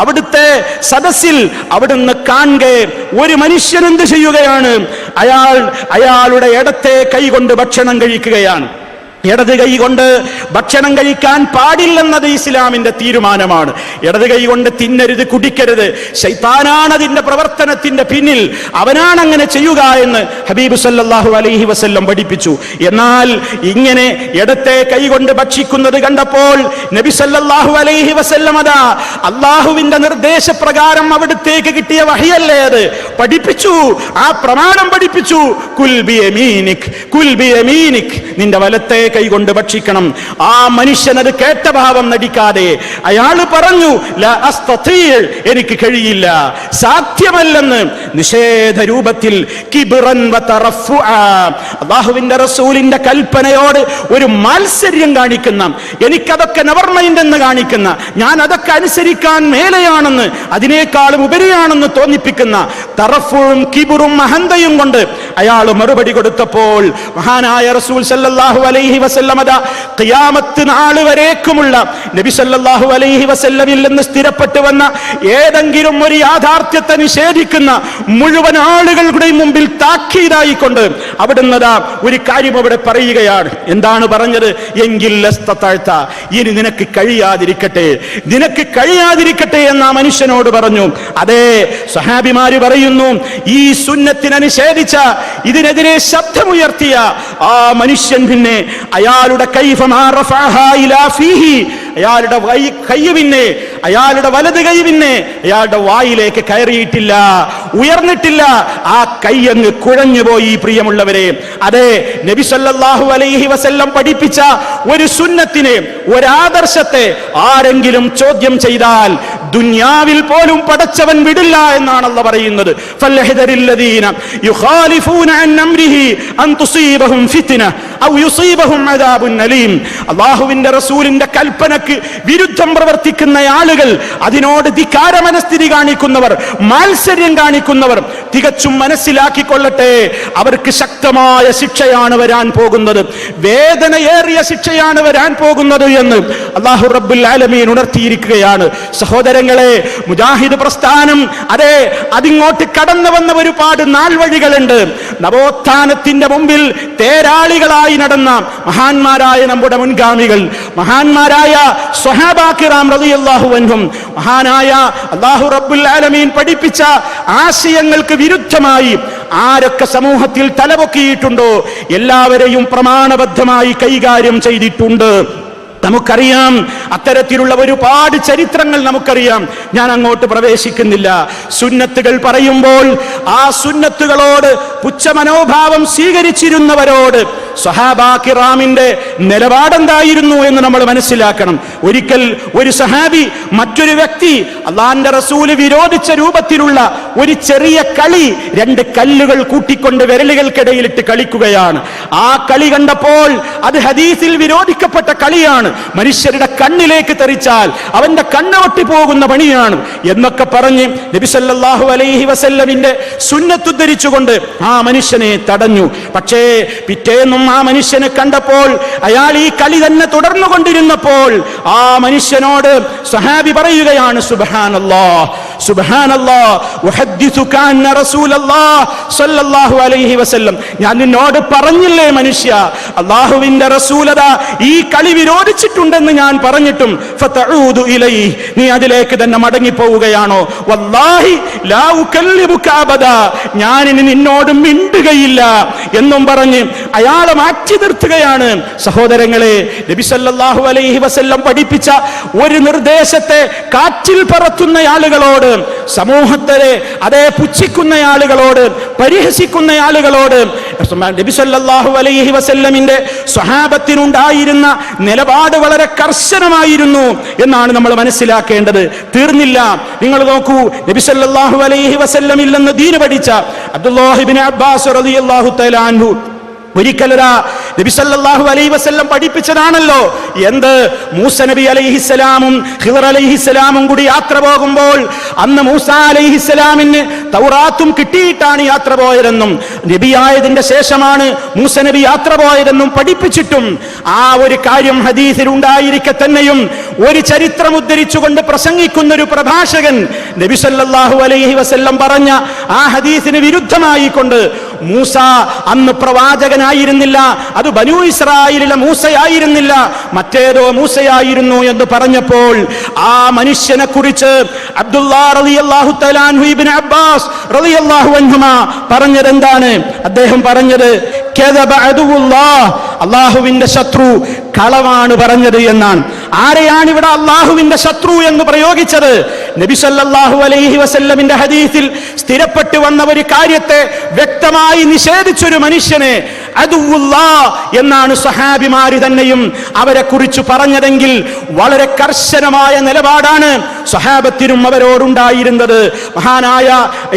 അവിടുത്തെ സദസ്സിൽ അവിടുന്ന് കാണെ ഒരു മനുഷ്യൻ എന്ത് ചെയ്യുകയാണ്? അയാളുടെ ഇടത്തെ കൈ കൊണ്ട് ഭക്ഷണം കഴിക്കുകയാണ്. ഇടത് കൈ കൊണ്ട് ഭക്ഷണം കഴിക്കാൻ പാടില്ലെന്നത് ഇസ്ലാമിന്റെ തീരുമാനമാണ്. ഇടത് കൈ കൊണ്ട് തിന്നരുത്, കുടിക്കരുത്. ശൈത്താനാണ് അതിന്റെ പ്രവർത്തനത്തിന്റെ പിന്നിൽ, അവനാണ് അങ്ങനെ ചെയ്യുക എന്ന് ഹബീബ് സല്ലല്ലാഹു അലൈഹി വസല്ലം പഠിപ്പിച്ചു. എന്നാൽ ഇങ്ങനെ ഇടത്തെ കൈ കൊണ്ട് ഭക്ഷിക്കുന്നത് കണ്ടപ്പോൾ നബി സല്ലല്ലാഹു അലൈഹി വസല്ലം അല്ലാഹുവിന്റെ നിർദ്ദേശപ്രകാരം അവിടുത്തേക്ക് കിട്ടിയ വഹിയല്ലേ അത് പഠിപ്പിച്ചു, ആ പ്രമാണം പഠിപ്പിച്ചു. കുൽ ബിയമീനിക്, കുൽ ബിയമീനിക്, നിന്റെ വലത്തെ കൈകൊണ്ട് ഭക്ഷിക്കണം. ആ മനുഷ്യൻ അത് കേട്ട ഭാവം നടിക്കാതെ അയാൾ പറഞ്ഞു, ലാ അസ്തതീ, എനിക്ക് കഴിയില്ല, സാധ്യമല്ലെന്ന് നിഷേധ രൂപത്തിൽ കിബ്റൻ വ തറഫുആ, അല്ലാഹുവിന്റെ റസൂലിന്റെ കൽപ്പനയോട് ഒരു മാത്സര്യം കാണിക്കുന്ന, എനിക്കതൊക്കെ നെവർ മൈൻഡ് എന്ന് കാണിക്കുന്ന, ഞാൻ അതൊക്കെ അനുസരിക്കാൻ മേലെയാണെന്ന്, അതിനേക്കാളും ഉപരിയാണെന്ന് തോന്നിപ്പിക്കുന്ന തറഫും കിബുറും അഹന്തയും കൊണ്ട് അയാൾ മറുപടി കൊടുത്തപ്പോൾ മഹാനായ റസൂൽ സല്ലല്ലാഹു അലൈഹി വസല്ലം ഖിയാമത്ത് നാൾ വരേക്കുമുള്ള നബി സല്ലല്ലാഹു അലൈഹി വസല്ലമിൽ നിന്ന് സ്ഥിരപ്പെട്ടു വന്ന ഏതെങ്കിലും ഒരു യാഥാർത്ഥ്യത്തെ നിഷേധിക്കുന്ന മുഴുവൻ ആളുകളുടെയും മുമ്പിൽ താക്കീതായിക്കൊണ്ട് അവിടുന്ന് ഒരു കാര്യം അവിടെ പറയുകയാണ്. എന്താണ് പറഞ്ഞത്? എങ്കിൽ ഇനി നിനക്ക് കഴിയാതിരിക്കട്ടെ, നിനക്ക് കഴിയാതിരിക്കട്ടെ എന്ന് ആ മനുഷ്യനോട് പറഞ്ഞു. അതേ, സഹാബിമാര് പറയുന്നു, ഈ സുന്നത്തിനെ നിഷേധിച്ച, ഇതിനെതിരെ ശബ്ദമുയർത്തിയ ആ മനുഷ്യൻ പിന്നെ അയാളുടെ അയാളുടെ കൈ പിന്നെ, അയാളുടെ വലത് കൈ പിന്നെ അയാളുടെ വായിലേക്ക് കയറിയിട്ടില്ല, ഉയർന്നിട്ടില്ല. ആ കൈ അങ്ങ് കുഴഞ്ഞുപോയി. പ്രിയമുള്ളവരെ, അതെ, നബി സല്ലല്ലാഹു അലൈഹി വസല്ലം പഠിപ്പിച്ച ഒരു സുന്നത്തിനെ, ഒരാദർശത്തെ ആരെങ്കിലും ചോദ്യം ചെയ്താൽ ദുനിയാവിൽ പോലും പടച്ചവൻ വിടില്ല എന്നാണ് അല്ലാഹു പറയുന്നത്. ഫൽഹദരില്ലദീന യുഖാലിഫൂന അൻ അംരിഹി അൻ തുസീബഹും ഫിത്ന ഔ യുസീബഹും അദാബുൻ അലീം. അല്ലാഹുവിന്റെ റസൂലിന്റെ കൽപ്പനക്ക് വിരുദ്ധം പ്രവർത്തിക്കുന്ന ആളുകൾ, അതിനോട് ധിക്കാരമനസ്ഥിതി കാണിക്കുന്നവർ, മാത്സര്യം കാണിക്കുന്നവർ തികച്ചും മനസ്സിലാക്കിക്കൊള്ളട്ടെ, അവർക്ക് ശക്തമായ ശിക്ഷയാണ് വരാൻ പോകുന്നത്, വേദനയേറിയ ശിക്ഷയാണ് വരാൻ പോകുന്നത് എന്ന് അല്ലാഹു റബ്ബുൽ ആലമീൻ ഉണർത്തിയിരിക്കുകയാണ്. സഹോദരങ്ങളെ, മുജാഹിദ് പ്രസ്ഥാനം, അതെ, അതിങ്ങോട്ട് കടന്നു വന്ന ഒരുപാട് നാൾ വഴികളുണ്ട്. നവോത്ഥാനത്തിന്റെ മുമ്പിൽ തേരാളികളായി നടന്ന മഹാന്മാരായ നമ്മുടെ മുൻഗാമികൾ, മഹാന്മാരായ സ്വഹാബാ കിറാം റളിയല്ലാഹു അൻഹും, മഹാനായ അല്ലാഹു റബ്ബുൽ ആലമീൻ പഠിപ്പിച്ച ആശയങ്ങൾക്ക് വിരുദ്ധമായി ആരൊക്കെ സമൂഹത്തിൽ തലപൊക്കിയിട്ടുണ്ടോ എല്ലാവരെയും പ്രമാണബദ്ധമായി കൈകാര്യം ചെയ്തിട്ടുണ്ട്. നമുക്കറിയാം, അത്തരത്തിലുള്ള ഒരുപാട് ചരിത്രങ്ങൾ നമുക്കറിയാം. ഞാൻ അങ്ങോട്ട് പ്രവേശിക്കുന്നില്ല. സുന്നത്തുകൾ പറയുമ്പോൾ ആ സുന്നത്തുകളോട് പുച്ഛമനോഭാവം സ്വീകരിച്ചിരുന്നവരോട് സ്വഹാബാ കിറാമിന്റെ നിലപാടെന്തായിരുന്നു എന്ന് നമ്മൾ മനസ്സിലാക്കണം. ഒരിക്കൽ ഒരു സഹാബി മറ്റൊരു വ്യക്തി അല്ലാഹുവിന്റെ റസൂല് വിരോധിച്ച രൂപത്തിലുള്ള ഒരു ചെറിയ കളി, രണ്ട് കല്ലുകൾ കൂട്ടിക്കൊണ്ട് വിരലുകൾക്കിടയിലിട്ട് കളിക്കുകയാണ്. ആ കളി കണ്ടപ്പോൾ അത് ഹദീസിൽ വിരോധിക്കപ്പെട്ട കളിയാണ്, മനുഷ്യരുടെ കണ്ണിലേക്ക് തെറിച്ചാൽ അവന്റെ കണ്ണ് പൊട്ടിപ്പോകുന്ന പണിയാണ് എന്നൊക്കെ പറഞ്ഞ് നബി സല്ലല്ലാഹു അലൈഹി വസല്ലമിന്റെ സുന്നത്ത് ഉദ്ധരിച്ചുകൊണ്ട് ആ മനുഷ്യനെ തടഞ്ഞു. പക്ഷേ പിറ്റേന്നും ആ മനുഷ്യനെ കണ്ടപ്പോൾ, അയാൾ ഈ കളി തന്നെ തുടർന്നുകൊണ്ടിരുന്നപ്പോൾ ആ മനുഷ്യനോട് സഹാബി പറയുകയാണ്, സുബ്ഹാനല്ലാഹ് സുബ്ഹാനല്ലാഹ് ഉഹദ്ദിസുക അന്ന റസൂലല്ലാഹ് സ്വല്ലല്ലാഹു അലൈഹി വസല്ലം, ഞാൻ നിന്നോട് പറഞ്ഞില്ലേ മനുഷ്യ, അല്ലാഹുവിന്റെ റസൂലത ഈ കളി വിരോധിച്ചിട്ടുണ്ടെന്ന് ഞാൻ പറഞ്ഞിട്ടും ഫതഊദു ഇലൈഹി, നീ അതിലേക്ക് തന്നെ മടങ്ങി പോവുകയാണോ? വല്ലാഹി ലാ ഉകല്ലിബുക അബദാ, ഞാൻ ഇനി നിന്നോട് മിണ്ടുകയില്ല എന്നും പറഞ്ഞ് അയാളെ മാറ്റി നിർത്തുകയാണ്. സഹോദരങ്ങളെ, നബി സല്ലല്ലാഹു അലൈഹി വസല്ലം പഠിപ്പിച്ച ഒരു നിർദ്ദേശത്തെ കാറ്റിൽ പറത്തുന്ന ആളുകളോട്, സമൂഹത്തിലെ അതേ പുച്ഛിക്കുന്ന ആളുകളോട്, പരിഹസിക്കുന്ന ആളുകളോട് നബി സല്ലല്ലാഹു അലൈഹി വസല്ലമിന്റെ സ്വഹാബത്തിനുണ്ടായിരുന്ന നിലപാട് വളരെ കർശനമായിരുന്നു എന്നാണ് നമ്മൾ മനസ്സിലാക്കേണ്ടത്. തീർന്നില്ല, നിങ്ങൾ നോക്കൂ, നബി സല്ലല്ലാഹു അലൈഹി വസല്ലമിൽ നിന്ന് ദീൻ പഠിച്ച അബ്ദുല്ലാഹ് ഇബ്നു അബ്ബാസ് റളിയല്ലാഹു തആല അൻഹു ഒരിക്കലൊരാ നബി സല്ലല്ലാഹു അലൈഹി വസല്ലം പഠിപ്പിച്ചതാണല്ലോ എന്ത്, മൂസ നബി അലൈഹിസ്സലാമും ഖിദർ അലൈഹിസ്സലാമും കൂടി യാത്ര പോകുമ്പോൾ അന്ന് മൂസ അലൈഹിസ്സലാമിന് തൗറാത്തും കിട്ടിയിട്ടാണ് യാത്ര പോയതെന്നും നബിയായതിന്റെ ശേഷമാണ് മൂസ നബി യാത്ര പോയതെന്നും പഠിപ്പിച്ചിട്ടും ആ ഒരു കാര്യം ഹദീസിൽ ഉണ്ടായിരിക്കെ തന്നെയും ഒരു ചരിത്രം ഉദ്ധരിച്ചുകൊണ്ട് പ്രസംഗിക്കുന്ന ഒരു പ്രഭാഷകൻ നബി സല്ലല്ലാഹു അലൈഹി വസല്ലം പറഞ്ഞ ആ ഹദീസിന് വിരുദ്ധമായി കൊണ്ട് മൂസ അന്ന് പ്രവാചകനായിരുന്നില്ല, അത് ബനൂ ഇസ്രായേലിലെ മൂസയായിരുന്നില്ല, മറ്റേതോ മൂസയായിരുന്നു എന്ന് പറഞ്ഞപ്പോൾ ആ മനുഷ്യനെ കുറിച്ച് അബ്ദുല്ലാഹ് റളിയല്ലാഹു തആല അൻഹു ഇബ്നു അബ്ബാസ് റളിയല്ലാഹു അൻഹുമാ പറഞ്ഞത് എന്താണ്? അദ്ദേഹം പറഞ്ഞത് കദബ അദുവുല്ലാഹ്, അല്ലാഹുവിന്റെ ശത്രു കളവാണ് പറഞ്ഞത് എന്നാണ്. ആരെയാണ് ഇവിടെ അല്ലാഹുവിന്റെ ശത്രു എന്ന് പ്രയോഗിച്ചത്? നബി സല്ലല്ലാഹു അലൈഹി വസല്ലമിന്റെ ഹദീസിൽ സ്ഥിരപ്പെട്ടു വന്ന ഒരു കാര്യത്തെ വ്യക്തമായി നിഷേധിച്ചൊരു മനുഷ്യനെ അദുവുല്ലാഹ് എന്നാണ് സ്വഹാബിമാര് തന്നെയും അവരെ കുറിച്ച് പറഞ്ഞതെങ്കിൽ വളരെ കർശനമായ നിലപാടാണ് സ്വഹാബത്തിനും അവരോടുണ്ടായിരുന്നത്. മഹാനായ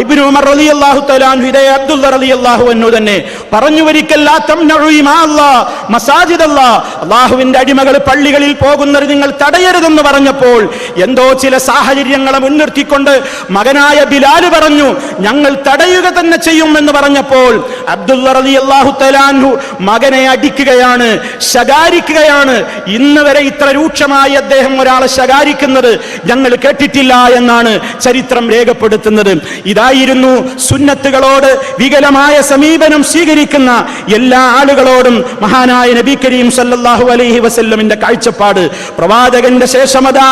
ഇബ്നു ഉമർ റളിയല്ലാഹു തആല അൻഹു ഇതേ അബ്ദുള്ള റളിയല്ലാഹു അൻഹു തന്നെ പറഞ്ഞു, ഒരിക്കൽ ലാ തംനഉ ഇമാഅല്ലാഹ് മസാജിദല്ലാഹ്, അല്ലാഹുവിന്റെ അടിമകൾ പള്ളികളിൽ പോകുന്നത് നിങ്ങൾ തടയരുതെന്ന് പറഞ്ഞപ്പോൾ എന്തോ ചില സാഹചര്യങ്ങളെ മുൻനിർത്തിക്കൊണ്ട് മകനായ ബിലാൽ പറഞ്ഞു, ഞങ്ങൾ തടയുക തന്നെ ചെയ്യും എന്ന് പറഞ്ഞപ്പോൾ അബ്ദുള്ള റളിയല്ലാഹു തആല അൻഹു മകനെ അടിക്കുകയാണ്, ശകാരിക്കുകയാണ്. ഇന്ന് വരെ ഇത്ര രൂക്ഷമായി അദ്ദേഹം ഒരാളെ ശകാരിക്കുന്നത് ഞങ്ങൾ കേട്ടിട്ടില്ല എന്നാണ് ചരിത്രം രേഖപ്പെടുത്തുന്നത്. ഇതായിരുന്നു സുന്നത്തുകളോട് വികലമായ സമീപനം സ്വീകരിക്കുന്ന എല്ലാ ആളുകളോടും മഹാനായ നബി കരീം സല്ലല്ലാഹു അലൈഹി വസല്ലമിന്റെ കാഴ്ചപ്പാട്. പ്രവാചകന്റെ ശേഷമതാ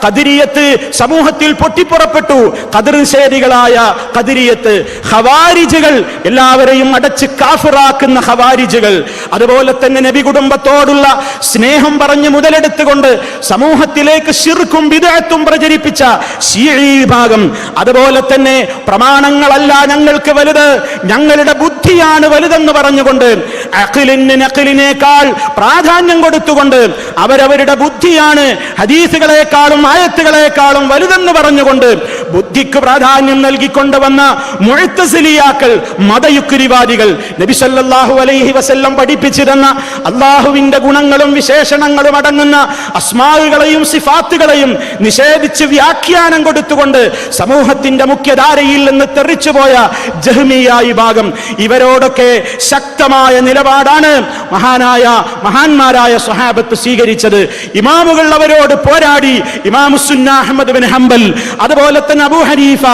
ഖദരിയത്ത് സമൂഹത്തിൽ പൊട്ടിപ്പുറപ്പെട്ടു. ഖദർ നിഷേധികളായ ഖദരിയത്ത്, ഖവാരിജുകൾ, എല്ലാവരെയും അടച്ച് കാഫിറാക്കുന്ന ഖവാരിജുകൾ, അതുപോലെ തന്നെ നബി കുടുംബത്തോടുള്ള സ്നേഹം പറഞ്ഞ് മുതലെടുത്തുകൊണ്ട് സമൂഹത്തിലേക്ക് ശിർക്കും ബിദ്അത്തും പ്രചരിപ്പിച്ച ശീഈ വിഭാഗം, അതുപോലെ തന്നെ പ്രമാണങ്ങളല്ല ഞങ്ങൾക്ക് വലുത്, ഞങ്ങളുടെ ബുദ്ധിയാണ് വലുതെന്ന് പറഞ്ഞുകൊണ്ട് അഖ്ലിന് നഖ്ലിനേക്കാൾ പ്രാധാന്യം കൊടുത്തുകൊണ്ട് അവരവരുടെ ബുദ്ധിയാണ് ഹദീസുകളെക്കാളും ആയത്തുകളെക്കാളും വലുതെന്ന് പറഞ്ഞുകൊണ്ട് ബുദ്ധിക്ക് പ്രാധാന്യം നൽകിക്കൊണ്ട് വന്ന മുഅ്തസിലിയാക്കൾ, മതയുക്തിവാദികൾ, നബി സല്ലല്ലാഹു അലൈഹി വസല്ലം പഠിപ്പിച്ചിരുന്ന അല്ലാഹുവിന്റെ ഗുണങ്ങളും വിശേഷണങ്ങളും അടങ്ങുന്ന അസ്മാഉകളെയും സിഫാത്തുകളെയും നിഷേധിച്ച് വ്യാഖ്യാനം കൊടുത്തുകൊണ്ട് സമൂഹത്തിന്റെ മുഖ്യധാരയിൽ നിന്ന് തെറിച്ചുപോയ ജഹ്മിയ്യ വിഭാഗം, ഇവരോടൊക്കെ ശക്തമായ നിലപാടാണ് മഹാന്മാരായ സ്വഹാബത്ത് സ്വീകരിച്ചത്. ഇമാമുകൾ അവരോട് പോരാടി. ഇമാം സുന്ന അഹ്മദ് ബിൻ ഹംബൽ, അതുപോലെ തന്നെ അബൂ ഹനീഫ,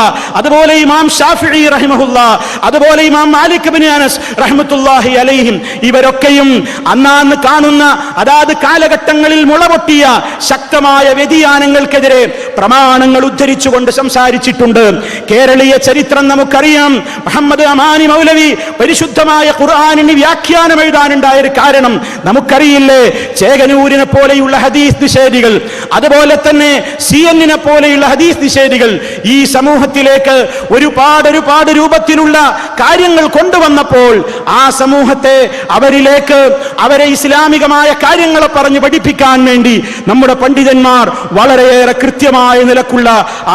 അതുപോലെ ഇമാം ഷാഫിഈ റഹിമഹുല്ലാഹ്, അതുപോലെ ഇമാം മാലിക് ബിൻ അനസ് റഹ്മത്തുള്ളാഹി അലൈഹിം, ഇവരൊക്കെയും അന്നാന്ന് കാണുന്ന അതാത് കാലഘട്ടങ്ങളിൽ മുളപൊട്ടിയ ശക്തമായ വ്യതിയാനങ്ങൾക്കെതിരെ പ്രമാണങ്ങൾ ഉദ്ധരിച്ചുകൊണ്ട് സംസാരിച്ചിട്ടുണ്ട്. കേരളീയ ചരിത്രം നമുക്കറിയാം. മുഹമ്മദ് അമാനി മൗലവി പരിശുദ്ധമായ ഖുർആനിന് വ്യാഖ്യാനം എഴുതാനുണ്ടായ ഒരു കാരണം നമുക്കറിയില്ലേ? ചേകനൂരിനെ പോലെയുള്ള ഹദീസ് നിഷേധികൾ, അതുപോലെ തന്നെ CNN പോലെയുള്ള ഹദീസ് നിഷേധികൾ ഈ സമൂഹത്തിലേക്ക് ഒരുപാട് രൂപത്തിലുള്ള കാര്യങ്ങൾ കൊണ്ടുവന്നപ്പോൾ ആ സമൂഹത്തെ അവരെ ഇസ്ലാമികമായ കാര്യങ്ങളെ പറഞ്ഞു പഠിപ്പിക്കാൻ വേണ്ടി നമ്മുടെ പണ്ഡിതന്മാർ വളരെയേറെ കൃത്യമായ നിലക്കുള്ള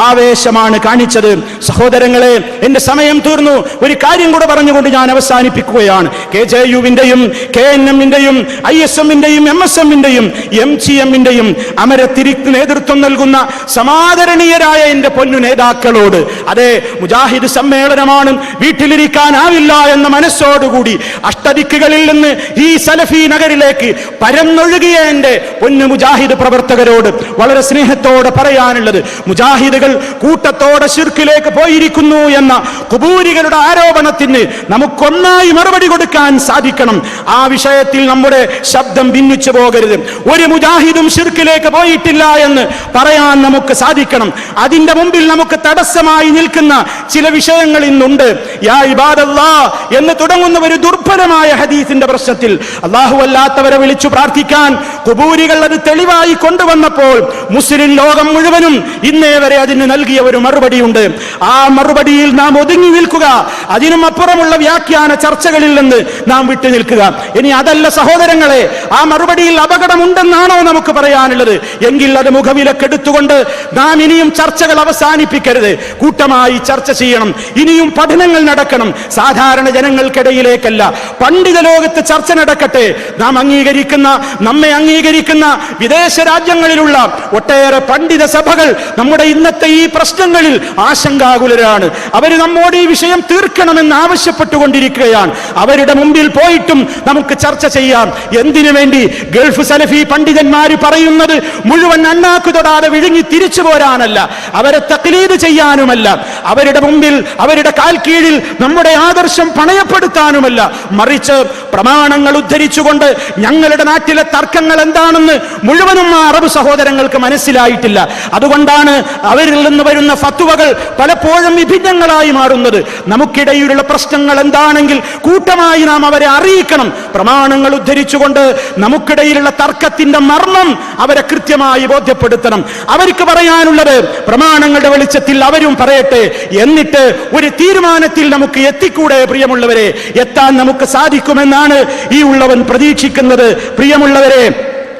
ആവേശമാണ് കാണിച്ചത്. സഹോദരങ്ങളെ, എന്റെ സമയം തീർന്നു. ഒരു കാര്യം കൂടെ പറഞ്ഞുകൊണ്ട് ഞാൻ അവസാനിപ്പിക്കുകയാണ്. KJU-വിന്റെയും KNM-ന്റെയും ISM-ന്റെയും MSM-ന്റെയും MGM-ന്റെയും അമരത്തിരിക്ക് നേതൃത്വം നൽകുന്ന സമാദരണീയരായ എന്റെ പൊന്നു നേതാക്കളോട്, അതെ, മുജാഹിദ് സമ്മേളനമാണ്, വീട്ടിലിരിക്കാനാവില്ല എന്ന മനസ്സോടുകൂടി അഷ്ടദിക്കുകളിൽ നിന്ന് ഈ സലഫി നഗരിലേക്ക് പരന്നൊഴുകിയ എന്റെ പൊന്നു മുജാഹിദ് പ്രവർത്തകരോട് വളരെ സ്നേഹത്തോടെ പറയാനുള്ളത്, മുജാഹിദുകൾ കൂട്ടത്തോടെ ശിർക്കിലേക്ക് പോയിരിക്കുന്നു എന്ന ഖുബൂരികളുടെ ആരോപണത്തിന് നമുക്കൊന്നായി മറുപടി കൊടുക്കാൻ സാധിക്കണം. ആ വിഷയത്തിൽ നമ്മുടെ ശബ്ദം ഭിന്നിച്ചു പോകരുത്. ഒരു മുജാഹിദും ശിർക്കിലേക്ക് പോയിട്ടില്ല എന്ന് പറയാൻ നമുക്ക് സാധിക്കണം. അതിന്റെ മുമ്പിൽ നമുക്ക് തടസ്സമായി നിൽക്കുന്ന ചില വിഷയങ്ങൾ ഇന്നുണ്ട്. യാ ഇബാദല്ലാഹ് എന്ന് തുടങ്ങുന്ന ഒരു ദുർബലമായ ഹദീസിന്റെ പ്രശ്നത്തിൽ അല്ലാഹു അല്ലാത്തവരെ വിളിച്ചു പ്രാർത്ഥിക്കാൻ ഖുബൂരികൾ അത് തെളിവായി കൊണ്ടുവന്നപ്പോൾ മുസ്ലിം ലോകം മുഴുവനും ഇന്നേ വരെ അതിന് നൽകിയ ഒരു മറുപടിയുണ്ട്. ആ മറുപടിയിൽ നാം ഒതുങ്ങി നിൽക്കുക, അതിനും അപ്പുറമുള്ള വ്യാഖ്യാന ചർച്ചകളിൽ നിന്ന് നാം വിട്ടു നിൽക്കുക. ഇനി അതല്ല സഹോദരങ്ങളെ, ആ മറുപടിയിൽ അപകടമുണ്ടെന്നാണോ നമുക്ക് പറയാനുള്ളത്? എങ്കിൽ അത് മുഖവിലക്കെടുത്തുകൊണ്ട് നാം ഇനിയും ചർച്ചകൾ അവസാനിപ്പിക്കരുത്. കൂട്ടമായി ചർച്ച ചെയ്യണം. ഇനിയും പഠനങ്ങൾ നടക്കണം. സാധാരണ ജനങ്ങൾക്കിടയിലേക്കല്ല, പണ്ഡിത ലോകത്ത് ചർച്ച നടക്കട്ടെ. നമ്മെ അംഗീകരിക്കുന്ന വിദേശ രാജ്യങ്ങളിലുള്ള ഒട്ടേറെ പണ്ഡിത സഭകൾ നമ്മുടെ ഇന്നത്തെ ഈ പ്രശ്നങ്ങളിൽ ആശങ്കാകുലരാണ്. അവർ നമ്മോട് ഈ വിഷയം തീർക്കണമെന്ന് ആവശ്യപ്പെട്ടുകൊണ്ടിരിക്കുകയാണ്. അവരുടെ മുമ്പിൽ പോയിട്ടും നമുക്ക് ചർച്ച ചെയ്യാം. എന്തിനു വേണ്ടി? ഗൾഫ് സലഫി പണ്ഡിതന്മാര് പറയുന്നത് മുഴുവൻ അണ്ണാക്കു തൊടാതെ വിഴുങ്ങി തിരിച്ചു പോരാനല്ല, അവരെ തഖ്ലീദ് ചെയ്യാനുമല്ല, അവരുടെ മുമ്പിൽ അവരുടെ കാൽ കീഴിൽ നമ്മുടെ ആദർശം പണയപ്പെടുത്താനുമല്ല, മറിച്ച് പ്രമാണങ്ങൾ ഉദ്ധരിച്ചുകൊണ്ട് ഞങ്ങളുടെ നാട്ടിലെ തർക്കങ്ങൾ എന്താണെന്ന് മുഴുവനും ആ അറബ് സഹോദരങ്ങൾക്ക് മനസ്സിലായിട്ടില്ല. അതുകൊണ്ടാണ് അവരിൽ നിന്ന് വരുന്ന ഫത്വകൾ പലപ്പോഴും വിഭിന്നങ്ങളായി മാറുന്നത്. നമുക്കിടയിലുള്ള പ്രശ്നങ്ങൾ എന്താണെങ്കിൽ കൂട്ടമായി നാം അവരെ അറിയിക്കണം. പ്രമാണങ്ങൾ ഉദ്ധരിച്ചുകൊണ്ട് നമുക്കിടയിലുള്ള തർക്കത്തിന്റെ മർമ്മം അവരെ കൃത്യമായി ബോധ്യപ്പെടുത്തണം. അവർക്ക് പറയാനുള്ളത് പ്രമാണങ്ങളുടെ വെളിച്ചത്തിൽ അവരും പറയട്ടെ. എന്നിട്ട് ഒരു തീരുമാനത്തിൽ നമുക്ക് എത്തിക്കൂടെ? പ്രിയമുള്ളവരെ, എത്താൻ നമുക്ക് സാധിക്കുമെന്നാണ് എന്താണ് ഈ ഉള്ളവൻ പ്രതീക്ഷിക്കുന്നത്? പ്രിയമുള്ളവരെ,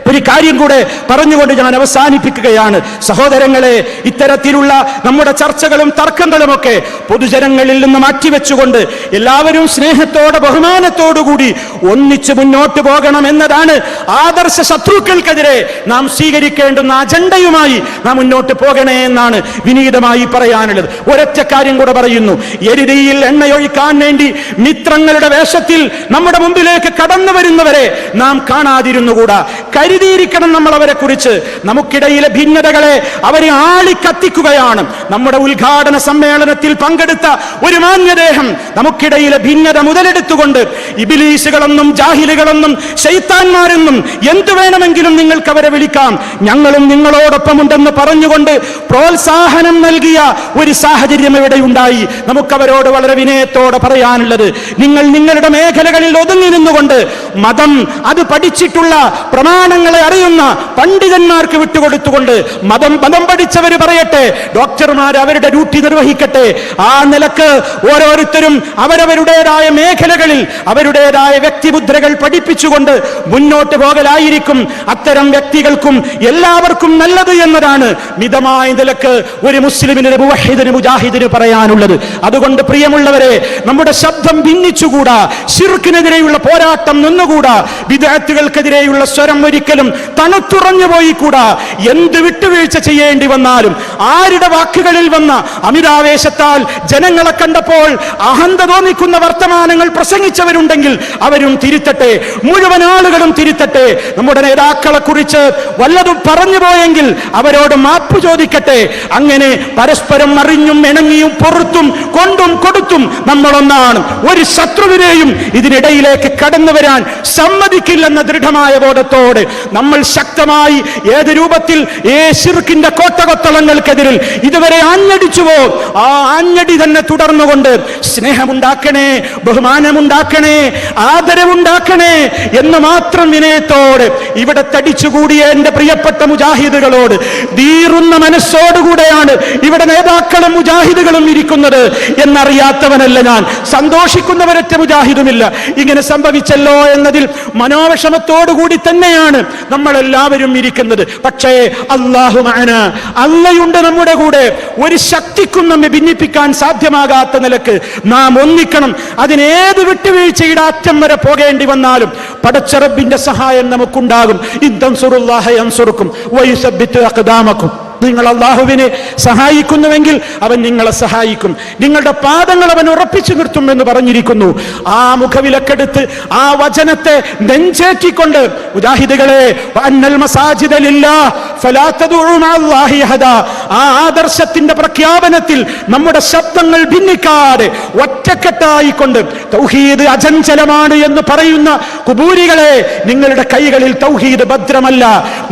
ഒരു കാര്യം കൂടെ പറഞ്ഞുകൊണ്ട് ഞാൻ അവസാനിപ്പിക്കുകയാണ്. സഹോദരങ്ങളെ, ഇത്തരത്തിലുള്ള നമ്മുടെ ചർച്ചകളും തർക്കങ്ങളുമൊക്കെ പൊതുജനങ്ങളിൽ നിന്ന് മാറ്റിവെച്ചുകൊണ്ട് എല്ലാവരും സ്നേഹത്തോടെ ബഹുമാനത്തോടുകൂടി ഒന്നിച്ച് മുന്നോട്ട് പോകണം എന്നതാണ് ആദർശ ശത്രുക്കൾക്കെതിരെ നാം സ്വീകരിക്കേണ്ടുന്ന അജണ്ടയുമായി നാം മുന്നോട്ട് പോകണേ എന്നാണ് വിനീതമായി പറയാനുള്ളത്. ഒരൊറ്റ കാര്യം കൂടെ പറയുന്നു. എരുതിയിൽ എണ്ണയൊഴിക്കാൻ വേണ്ടി മിത്രങ്ങളുടെ വേഷത്തിൽ നമ്മുടെ മുമ്പിലേക്ക് കടന്നു വരുന്നവരെ നാം കാണാതിരുന്നുകൂടാ. കരുതിയിരിക്കണം നമ്മൾ അവരെ കുറിച്ച്. നമുക്കിടയിലെ ഭിന്നതകളെ അവരെ ആളിക്കത്തിക്കുകയാണ്. നമ്മുടെ ഉദ്ഘാടന സമ്മേളനത്തിൽ പങ്കെടുത്ത ഒരു മാന്യദേഹം നമുക്കിടയിലെ ഭിന്നത മുതലെടുത്തുകൊണ്ട് ഇബിലീസുകളെന്നും ജാഹിലുകളെന്നും ശൈത്താന്മാരെന്നും എന്തു വേണമെങ്കിലും നിങ്ങൾക്ക് അവരെ വിളിക്കാം, ഞങ്ങളും നിങ്ങളോടൊപ്പമുണ്ടെന്ന് പറഞ്ഞുകൊണ്ട് പ്രോത്സാഹനം നൽകിയ ഒരു സാഹചര്യം ഇവിടെ ഉണ്ടായി. നമുക്കവരോട് വളരെ വിനയത്തോടെ പറയാനുള്ളത്, നിങ്ങൾ നിങ്ങളുടെ മേഖലകളിൽ ഒതുങ്ങി നിന്നുകൊണ്ട് മതം അത് പഠിച്ചിട്ടുള്ള പ്രമാണങ്ങളെ അറിയുന്ന പണ്ഡിതന്മാർക്ക് വിട്ടുകൊടുത്തുകൊണ്ട് മതം പഠിച്ചവർ പറയട്ടെ, ഡോക്ടർമാർ അവരുടെ ഡ്യൂട്ടി നിർവഹിക്കട്ടെ. ആ നിലക്ക് ഓരോരുത്തരും അവരവരുടേതായ മേഖലകളിൽ അവരുടേതായ വ്യക്തിമുദ്രകൾ പഠിപ്പിച്ചുകൊണ്ട് മുന്നോട്ട് പോകലായിരിക്കും അത്തരം വ്യക്തികൾക്കും എല്ലാവർക്കും നല്ലത് എന്നതാണ് മിതമായ നിലക്ക് ഒരു മുസ്ലിമിന്, മുവഹിദിന്, മുജാഹിദിന് പറയാനുള്ളത്. അതുകൊണ്ട് പ്രിയമുള്ളവരെ, നമ്മുടെ ശബ്ദം ഭിന്നിച്ചുകൂടാ, ശിർക്കിനെതിരെയുള്ള പോരാട്ടം നിന്നുകൂടാ, ബിദ്അത്തുകൾക്കെതിരെയുള്ള സ്വരം ഒരിക്കലും തണുത്തുറഞ്ഞു പോയിക്കൂടാ. എന്ത് വിട്ടുവീഴ്ച ചെയ്യേണ്ടി വന്നാലും, ആരുടെ വാക്കുകളിൽ വന്ന അമിതാവേശത്താൽ ജനങ്ങളെ കണ്ടപ്പോൾ അഹന്ത തോന്നിക്കുന്ന വർത്തമാനങ്ങൾ പ്രസംഗിച്ചവരുണ്ടെങ്കിൽ അവരും തിരുത്തട്ടെ, മുഴുവൻ ആളുകളും തിരുത്തട്ടെ. നമ്മുടെ നേതാക്കളെ കുറിച്ച് വല്ലതും പറഞ്ഞു പോയെങ്കിൽ അവരോട് മാപ്പ് ചോദിക്കട്ടെ. അങ്ങനെ പരസ്പരം അറിഞ്ഞും ഇണങ്ങിയും പൊറുത്തും കൊണ്ടും കൊടുത്തും നമ്മളൊന്നാണ്. ഒരു ശത്രുവിനെയും ഇതിനിടയിലേക്ക് കടന്നു വരാൻ സമ്മതിക്കില്ലെന്ന ദൃഢമായ ബോധത്തോടെ നമ്മൾ ശക്തമായി ഏത് രൂപത്തിൽ ശിർക്കിന്റെ കോട്ടകൊത്തളങ്ങൾക്കെതിരിൽ ഇതുവരെ ആഞ്ഞടിച്ചുവോ ആ ആഞ്ഞടി തന്നെ തുടർന്നുകൊണ്ട് സ്നേഹമുണ്ടാക്കണേ, ബഹുമാനമുണ്ടാക്കണേ, ആദരവുണ്ടാക്കണേ എന്ന് മാത്രം വിനയത്തോടെ ഇവിടെ തടിച്ചുകൂടിയ എന്റെ പ്രിയപ്പെട്ട മുജാഹിദുകളോട് ദീറുന്ന മനസ്സോടുകൂടെയാണ് ഇവിടെ നേതാക്കളും മുജാഹിദുകളും ഇരിക്കുന്നത് എന്നറിയാത്തവനല്ല ഞാൻ. സന്തോഷിക്കുന്നവരൊറ്റ മുജാഹിദുമില്ല. ഇങ്ങനെ സംഭവിച്ചല്ലോ എന്നതിൽ മനോവിഷമത്തോടുകൂടി തന്നെയാണ് നമ്മളെല്ലാവരും ഇരിക്കുന്നത്. പക്ഷേ അല്ലാഹു മഅന, അല്ലാഹുണ്ട് നമ്മുടെ കൂടെ. ഒരു ശക്തിക്കും നമ്മെ ഭിന്നിപ്പിക്കാൻ സാധ്യമാകാത്ത നിലക്ക് നാം ഒന്നിക്കണം. അതിനേത് വിട്ടുവീഴ്ചയുടെ അറ്റം വരെ പോകേണ്ടി വന്നാലും പടച്ച റബ്ബിന്റെ സഹായം നമുക്കുണ്ടാകും. ഇൻതൻസുറുല്ലാഹ യൻസുറുക്കും വയുസബ്ബിതു അഖ്ദാമക്കും. നിങ്ങൾ അല്ലാഹുവിനെ സഹായിക്കുന്നുവെങ്കിൽ അവൻ നിങ്ങളെ സഹായിക്കും, നിങ്ങളുടെ പാദങ്ങൾ അവൻ ഉറപ്പിച്ചു നിർത്തും എന്ന് പറഞ്ഞിരിക്കുന്നു. ആ മുഖവിലക്കെടുത്ത് ആ വചനത്തെ നെഞ്ചേറ്റിക്കൊണ്ട് മുജാഹിദുകളെ, വഅന്നൽ മസാജിദ ലില്ലാഹ് ഫലാ തദ്ഉ മഅല്ലാഹി അഹദ, ആ ആദർശത്തിന്റെ പ്രഖ്യാപനത്തിൽ നമ്മുടെ ശബ്ദങ്ങൾ ഭിന്നിക്കാതെ ഒറ്റക്കെട്ടായിക്കൊണ്ട് തൗഹീദ് അചഞ്ചലമാണ് എന്ന് പറയുന്ന കുബൂരികളെ, നിങ്ങളുടെ കൈകളിൽ തൗഹീദ് ഭദ്രമല്ല,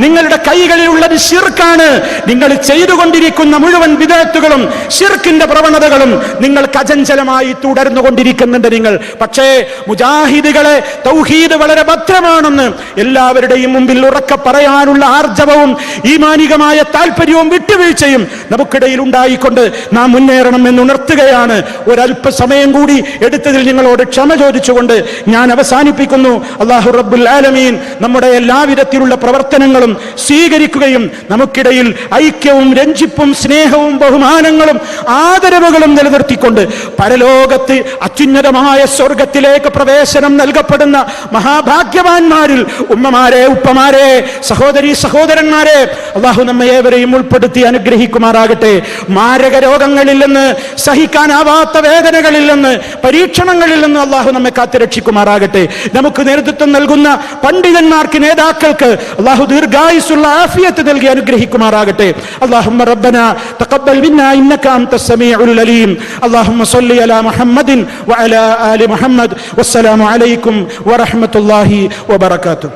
നിങ്ങളുടെ കൈകളിലുള്ളത് ശിർക്കാണ്. നിങ്ങൾ ചെയ്തുകൊണ്ടിരിക്കുന്ന മുഴുവൻ വിദഅത്തുകളും ശിർക്കിന്റെ പ്രവണതകളും നിങ്ങൾക്ക് അചഞ്ചലമായി തുടർന്നുകൊണ്ടിരിക്കുന്നുണ്ട് നിങ്ങൾ. പക്ഷേ മുജാഹിദുകളെ, തൗഹീദ് വളരെ ഭദ്രമാണെന്ന് എല്ലാവരുടെയും മുമ്പിൽ ഉറക്കെ പറയാനുള്ള ആർജവവും ഈമാനികമായ താല്പര്യവും വിട്ടുവീഴ്ചയും നമുക്കിടയിൽ ഉണ്ടായിക്കൊണ്ട് നാം മുന്നേറണം എന്ന് ഉണർത്തുകയാണ്. ഒരല്പസമയം കൂടി എടുത്തതിൽ നിങ്ങളോട് ക്ഷമ ചോദിച്ചുകൊണ്ട് ഞാൻ അവസാനിപ്പിക്കുന്നു. അല്ലാഹു റബ്ബുൽ ആലമീൻ നമ്മുടെ എല്ലാവിധത്തിലുള്ള പ്രവർത്തനങ്ങളും സ്വീകരിക്കുകയും നമുക്കിടയിൽ ഐക്യവും രഞ്ജിപ്പും സ്നേഹവും ബഹുമാനങ്ങളും ആദരവുകളും നിലനിർത്തിക്കൊണ്ട് പരലോകത്ത് അത്യുന്നതമായ സ്വർഗത്തിലേക്ക് പ്രവേശനം നൽകപ്പെടുന്ന മഹാഭാഗ്യവാന്മാരിൽ ഉമ്മമാരെ, ഉപ്പമാരെ, സഹോദരി സഹോദരന്മാരെ, അല്ലാഹു നമ്മെ ഏവരെയും ഉൾപ്പെടുത്തി അനുഗ്രഹിക്കുമാറാകട്ടെ. മാരക രോഗങ്ങളിൽ നിന്ന്, സഹിക്കാനാവാത്ത വേദനകളിൽ നിന്ന്, പരീക്ഷണങ്ങളിൽ നിന്ന് അല്ലാഹു നമ്മെ കാത്തുരക്ഷിക്കുമാറാകട്ടെ. നമുക്ക് നേതൃത്വം നൽകുന്ന പണ്ഡിതന്മാർക്ക്, നേതാക്കൾക്ക് അല്ലാഹു ദീർഘായുസ്സുള്ള ആഫിയത്ത് നൽകി അനുഗ്രഹിക്കുമാറാകട്ടെ. اللهم ربنا تقبل منا إنك أنت السميع العليم. اللهم صل على محمد وعلى آل محمد. والسلام عليكم ورحمة الله وبركاته.